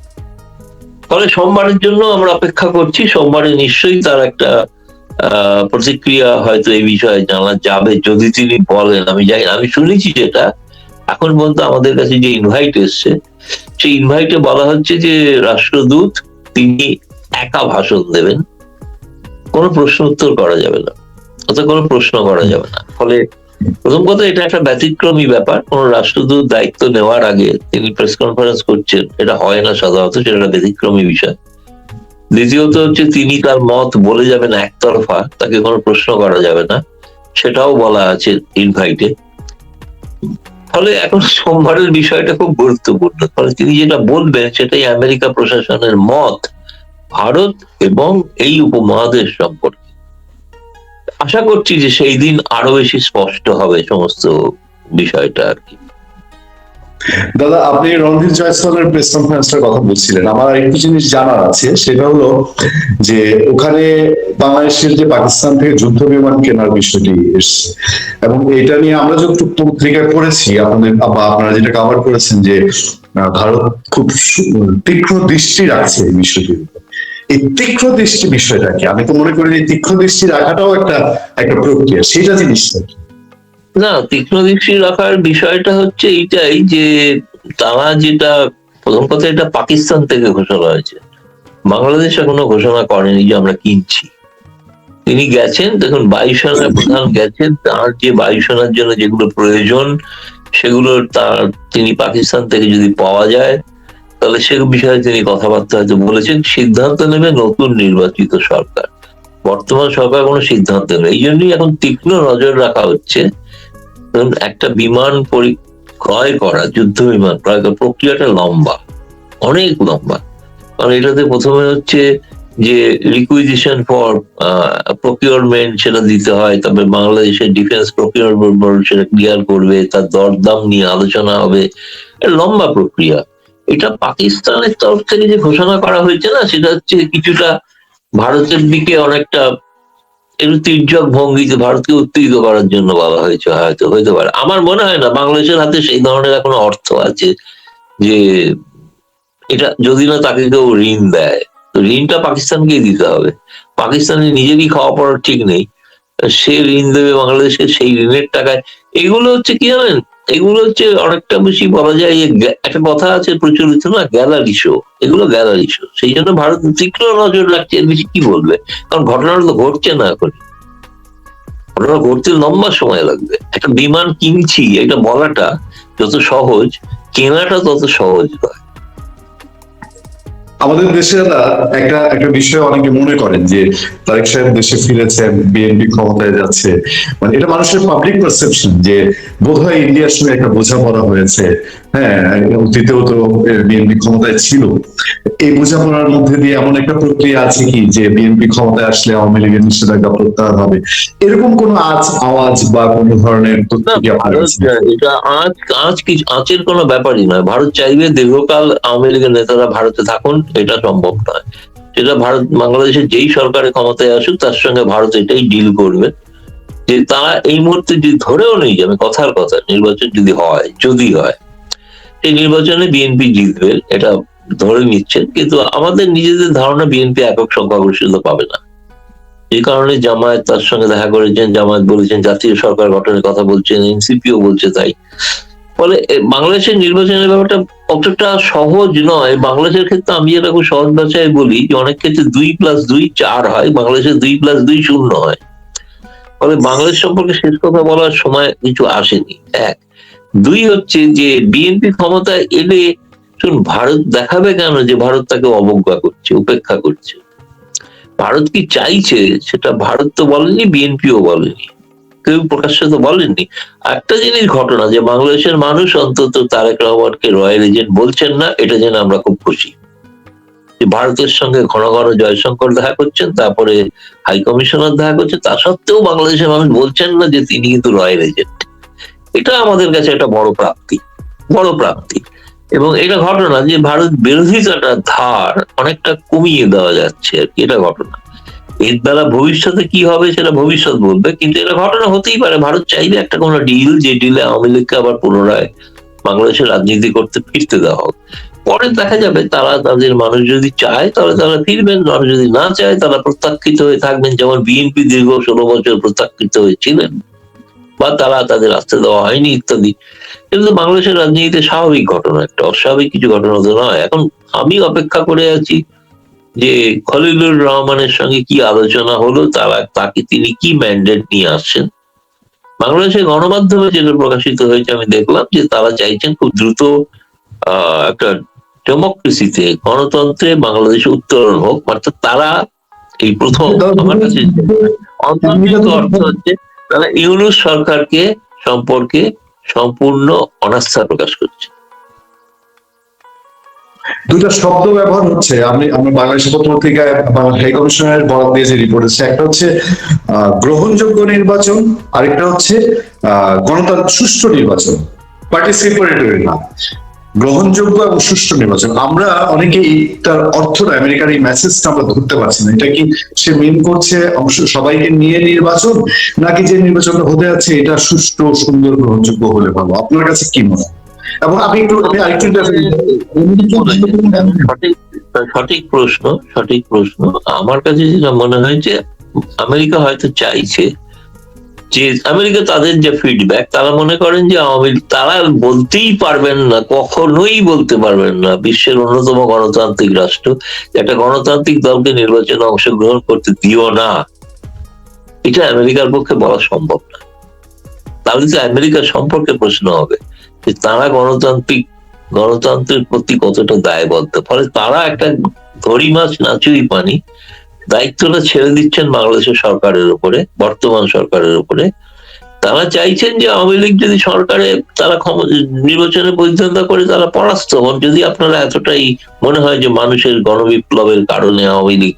ফলে সোমবারের জন্য আমরা অপেক্ষা করছি, সোমবারে নিশ্চয়ই তার একটা প্রতিক্রিয়া হয়তো এই বিষয়ে জানা যাবে যদি তিনি বলেন। আমি শুনেছি যেটা এখন পর্যন্ত আমাদের কাছে যে ইনভাইট এসছে, সেই ইনভাইটে বলা হচ্ছে যে রাষ্ট্রদূত তিনি একা ভাষণ দেবেন, কোনো প্রশ্ন উত্তর করা যাবে না, অর্থাৎ কোনো প্রশ্ন করা যাবে না। ফলে প্রথম কথা এটা একটা ব্যতিক্রমী ব্যাপার, কোন রাষ্ট্রদূত দায়িত্ব নেওয়ার আগে তিনি প্রেস কনফারেন্স করছেন, এটা হয় না সাধারণত, সেটা একটা ব্যতিক্রমী বিষয়। দ্বিতীয়ত হচ্ছে তিনি তার মত বলে যাবেন একতরফা, তাকে কোনো প্রশ্ন করা যাবে না, সেটাও বলা আছে ইনভাইটে। ফলে এখন সোমবারের বিষয়টা খুব গুরুত্বপূর্ণ, ফলে তিনি যেটা বলবেন সেটাই আমেরিকা প্রশাসনের মত ভারত এবং এই উপমহাদেশ সম্পর্কে। আশা করছি যে সেই দিন আরো বেশি স্পষ্ট হবে সমস্ত বিষয়টা আর কি। দাদা, আপনি রণধীর জয়সওয়ালের প্রেস কনফারেন্সটার কথা বলছিলেন, আমার একটু জিনিস জানার আছে, সেটা হলো যে ওখানে বাংলাদেশের যে পাকিস্তান থেকে যুদ্ধ বিমান কেনার বিষয়টি এসছে, এবং এটা নিয়ে আমরা যত পত্রিকায় পড়েছি, আপনারা যেটা কভার করেছেন যে ভারত খুব তীক্ষ্ণ দৃষ্টি রাখছে এই বিষয়টির উপর। এই তীক্ষ্ণ দৃষ্টি বিষয়টা কি? আমি তো মনে করি যে তীক্ষ্ণ দৃষ্টি রাখাটাও একটা প্রক্রিয়া, সেটা জিনিসটা কি? না, তীক্ষ্ণ দৃষ্টি রাখার বিষয়টা হচ্ছে এইটাই যে তারা যেটা, প্রথম কথা এটা পাকিস্তান থেকে ঘোষণা হয়েছে, বাংলাদেশ এখনো ঘোষণা করেনি যে আমরা কিনছি। তিনি গেছেন, দেখুন বায়ুসেনার প্রধান গেছেন, তার যে বায়ুসেনার জন্য যেগুলো প্রয়োজন সেগুলো তিনি পাকিস্তান থেকে যদি পাওয়া যায় তাহলে সে বিষয়ে তিনি কথাবার্তা হয়তো বলেছেন। সিদ্ধান্ত নেবে নতুন নির্বাচিত সরকার, বর্তমান সরকার কোনো সিদ্ধান্ত নেই। এই জন্যই এখন তীক্ষ্ণ নজর রাখা হচ্ছে। একটা বিমান ক্রয় করা, যুদ্ধ বিমান ক্রয় করার প্রক্রিয়াটা লম্বা, অনেক লম্বা। কারণ এটাতে প্রথমে হচ্ছে যে রিকুইজিশন ফর প্রকিউরমেন্ট সেটা দিতে হয়, তবে বাংলাদেশের ডিফেন্স প্রকিউরমেন্ট বোর্ড সেটা ক্লিয়ার করবে, তার দরদাম নিয়ে আলোচনা হবে, লম্বা প্রক্রিয়া। এটা পাকিস্তানের তরফ থেকে যে ঘোষণা করা হয়েছে না, সেটা হচ্ছে কিছুটা ভারতের দিকে অনেকটা একটু তির্যক ভঙ্গিতে ভারতকে উত্তেজিত করার জন্য বলা হয়েছে, হয়তো হইতে পারে। আমার মনে হয় না বাংলাদেশের হাতে সেই ধরনের এখনো অর্থ আছে যে এটা, যদি না তাকে কেউ ঋণ দেয়, তো ঋণটা পাকিস্তানকেই দিতে হবে। পাকিস্তানের নিজেরই খাওয়া পড়ার ঠিক নেই, সে ঋণ দেবে বাংলাদেশকে, সেই ঋণের টাকায়। এগুলো হচ্ছে কি জানেন, এগুলো হচ্ছে অনেকটা বেশি বলা যায়, একটা কথা আছে প্রচলিত না, গ্যালারি শো, এগুলো গ্যালারি শো। সেই জন্য ভারত তীক্ষ্ণ নজর রাখছে, এর বেশি কি বলবে, কারণ ঘটনাটা তো ঘটছে না এখন, ঘটনা ঘটতে লম্বা সময় লাগবে। একটা বিমান কিনছি এটা বলাটা যত সহজ, কেনাটা তত সহজ নয়। আমাদের দেশে একটা বিষয় অনেকে মনে করেন যে তারেক সাহেব দেশে ফিরেছেন, বিএনপি ক্ষমতায় যাচ্ছে, মানে এটা মানুষের পাবলিক পারসেপশন যে বোধহয় ইন্ডিয়ার সঙ্গে একটা বোঝাপড়া হয়েছে। হ্যাঁ, অতীতেও তো বিএনপি ক্ষমতায় ছিল, এই বোঝাপড়ার মধ্যে দিয়ে এমন একটা প্রক্রিয়া আছে কি যে বিএনপি ক্ষমতায় আসলে আওয়ামী লীগের নিষেধাজ্ঞা প্রত্যাহার হবে, এরকম কোন আওয়াজ বা কোন ধরনের এটা আঁচের কোনো ব্যাপারই নয়। ভারত চাইবে দীর্ঘকাল আওয়ামী লীগের নেতারা ভারতে থাকুন, এটা সম্ভব নয়। সেটা বাংলাদেশের যেই সরকারের ক্ষমতায় আসুক তার সঙ্গে ভারত এটাই ডিল করবে যে তারা এই মুহূর্তে যদি ধরেও নেই যাবে, কথার কথা নির্বাচন যদি হয়, সেই নির্বাচনে বিএনপি জিতবে, এটা ধরে নিচ্ছেন, কিন্তু আমাদের নিজেদের ধারণা বিএনপি একক সংখ্যাগরিষ্ঠতা পাবে না। এই কারণে জামায়াত তার সঙ্গে দেখা করেছেন, জামায়াত বলেছেন জাতীয় সরকার গঠনের কথা বলছেন, এনসিপিও বলছে তাই। ফলে বাংলাদেশের নির্বাচনের ব্যাপারটা অতটা সহজ নয়। বাংলাদেশের ক্ষেত্রে আমি যেটা খুব সহজ ভাষায় বলি যে অনেক ক্ষেত্রে 2+2 4 হয়, বাংলাদেশে 2+2 0 হয়। ফলে বাংলাদেশ সম্পর্কে শেষ কথা বলার সময় কিছু আসেনি। এক। দুই হচ্ছে যে বিএনপি ক্ষমতায় এলে ভারত দেখাবে কেন যে ভারত তাকে অবজ্ঞা করছে, উপেক্ষা করছে। ভারত কি চাইছে সেটা ভারত তো বলেনি, বিএনপিও বলেনি, কেউ প্রকাশ্যে তো বলেননি। একটা জিনিস ঘটনা যে বাংলাদেশের মানুষ অন্তত তারেক রহমানকে রয়্যাল এজেন্ট বলছেন না, এটা জেনে আমরা খুব খুশি। ভারতের সঙ্গে ঘন ঘন জয়শঙ্কর দেখা করছেন, তারপরে হাই কমিশনার দেখা করছে, তা সত্ত্বেও বাংলাদেশের মানুষ বলছেন না যে তিনি কিন্তু রয়্যাল এজেন্ট। এটা আমাদের কাছে একটা বড় প্রাপ্তি, বড় প্রাপ্তি। এবং এটা ঘটনা যে ভারত বিরোধিতাটা ধার অনেকটা কমিয়ে দেওয়া যাচ্ছে আর কি, এটা ঘটনা। এর দ্বারা ভবিষ্যতে কি হবে সেটা ভবিষ্যৎ বলবে, কিন্তু এটা ঘটনা হতেই পারে। ভারত চাইলে একটা কোনো ডিল, যে ডিলে আওয়ামী লীগকে আবার পুনরায় বাংলাদেশের রাজনীতি করতে ফিরতে দেওয়া হোক। পরে দেখা যাবে তারা, তাদের মানুষ যদি চায় তাহলে তারা ফিরবেন, মানুষ যদি না চায় তারা প্রত্যাখ্যিত হয়ে থাকবেন, যেমন বিএনপি দীর্ঘ 16 বছর প্রত্যাখ্যিত হয়েছিলেন বা তারা তাদের আসতে দেওয়া হয়নি ইত্যাদি। কিন্তু বাংলাদেশের রাজনীতিতে স্বাভাবিক ঘটনা, একটা অস্বাভাবিক কিছু ঘটনা তো নয়। এখন আমি অপেক্ষা করে আছি যে খলিলুর রহমানের সঙ্গে কি আলোচনা হলো, তাকে তিনি কি ম্যান্ডেট নিয়ে আসছেন। বাংলাদেশের গণমাধ্যমে যেটা প্রকাশিত হয়েছে আমি দেখলাম যে তারা চাইছেন খুব দ্রুত একটা ডেমোক্রেসিতে, গণতন্ত্রে বাংলাদেশে উত্তরণ হোক। অর্থাৎ তারা এই প্রথম, আমার কাছে অন্তর্নিহিত অর্থ হচ্ছে তারা ইউনূস সরকারকে সম্পর্কে সম্পূর্ণ অনাস্থা প্রকাশ করছে। দুটা শব্দ ব্যবহার হচ্ছে, আমরা বাংলাদেশের পত্রিকায় হাই কমিশনের বরাদ দিয়ে যে রিপোর্ট আছে, একটা হচ্ছে গ্রহণযোগ্য নির্বাচন, আরেকটা হচ্ছে গণতান্ত্রিক সুষ্ঠু নির্বাচন, পার্টিসিপেটরি না, গ্রহণযোগ্য এবং সুষ্ঠু নির্বাচন। আমরা অনেকেই তার অর্থটা, আমেরিকার এই মেসেজটা আমরা ধরতে পারছি না। এটা কি সে মিন করছে সবাইকে নিয়ে নির্বাচন, নাকি যে নির্বাচনটা হতে যাচ্ছে এটা সুষ্ঠু, সুন্দর, গ্রহণযোগ্য হলে ভালো? আপনার কাছে কি মনে হয়? এবং আমি সঠিক প্রশ্ন। আমার কাছে যেটা মনে হয় যে আমেরিকা হয়তো চাইছে যে, আমেরিকা তাদের যে ফিডব্যাক, তারা মনে করেন যে তারা বলতেই পারবেন না, কখনোই বলতে পারবেন না বিশ্বের অন্যতম গণতান্ত্রিক রাষ্ট্র একটা গণতান্ত্রিক দলকে নির্বাচনে অংশগ্রহণ করতে দিও না, এটা আমেরিকার পক্ষে বলা সম্ভব না। তাহলে তো আমেরিকার সম্পর্কে প্রশ্ন হবে যে তারা গণতন্ত্রের প্রতি কতটা দায়বদ্ধ। ফলে তারা একটা ধরি মাছ নাচুই পানি দায়িত্বটা ছেড়ে দিচ্ছেন বাংলাদেশের সরকারের উপরে, বর্তমান সরকারের উপরে। তারা চাইছেন যে আওয়ামী লীগ যদি সরকারে তারা নির্বাচনে প্রতিদ্বন্দ্বিতা করে তারা পরাস্ত হন। যদি আপনারা এতটাই মনে হয় যে মানুষের গণবিপ্লবের কারণে আওয়ামী লীগ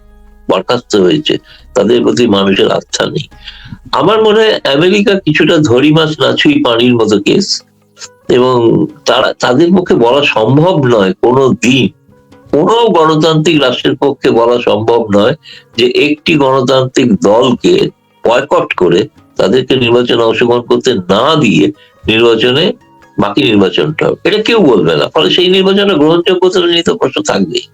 বরখাস্ত হয়েছে, তাদের প্রতি মানুষের আস্থা নেই। আমার মনে হয় আমেরিকা কিছুটা ধরি মাছ নাচুই পানির মতো কেস, এবং তাদের পক্ষে বলা সম্ভব নয় কোনো দিন, কোন গণতান্ত্রিক রাষ্ট্রের পক্ষে বলা সম্ভব নয় যে একটি গণতান্ত্রিক দলকে বয়কট করে তাদেরকে নির্বাচনে অংশগ্রহণ করতে না দিয়ে নির্বাচনে বাকি নির্বাচনটা, এটা কেউ বলবে না। ফলে সেই নির্বাচনে গ্রহণযোগ্যতা নিয়ে তো প্রশ্ন থাকবেই।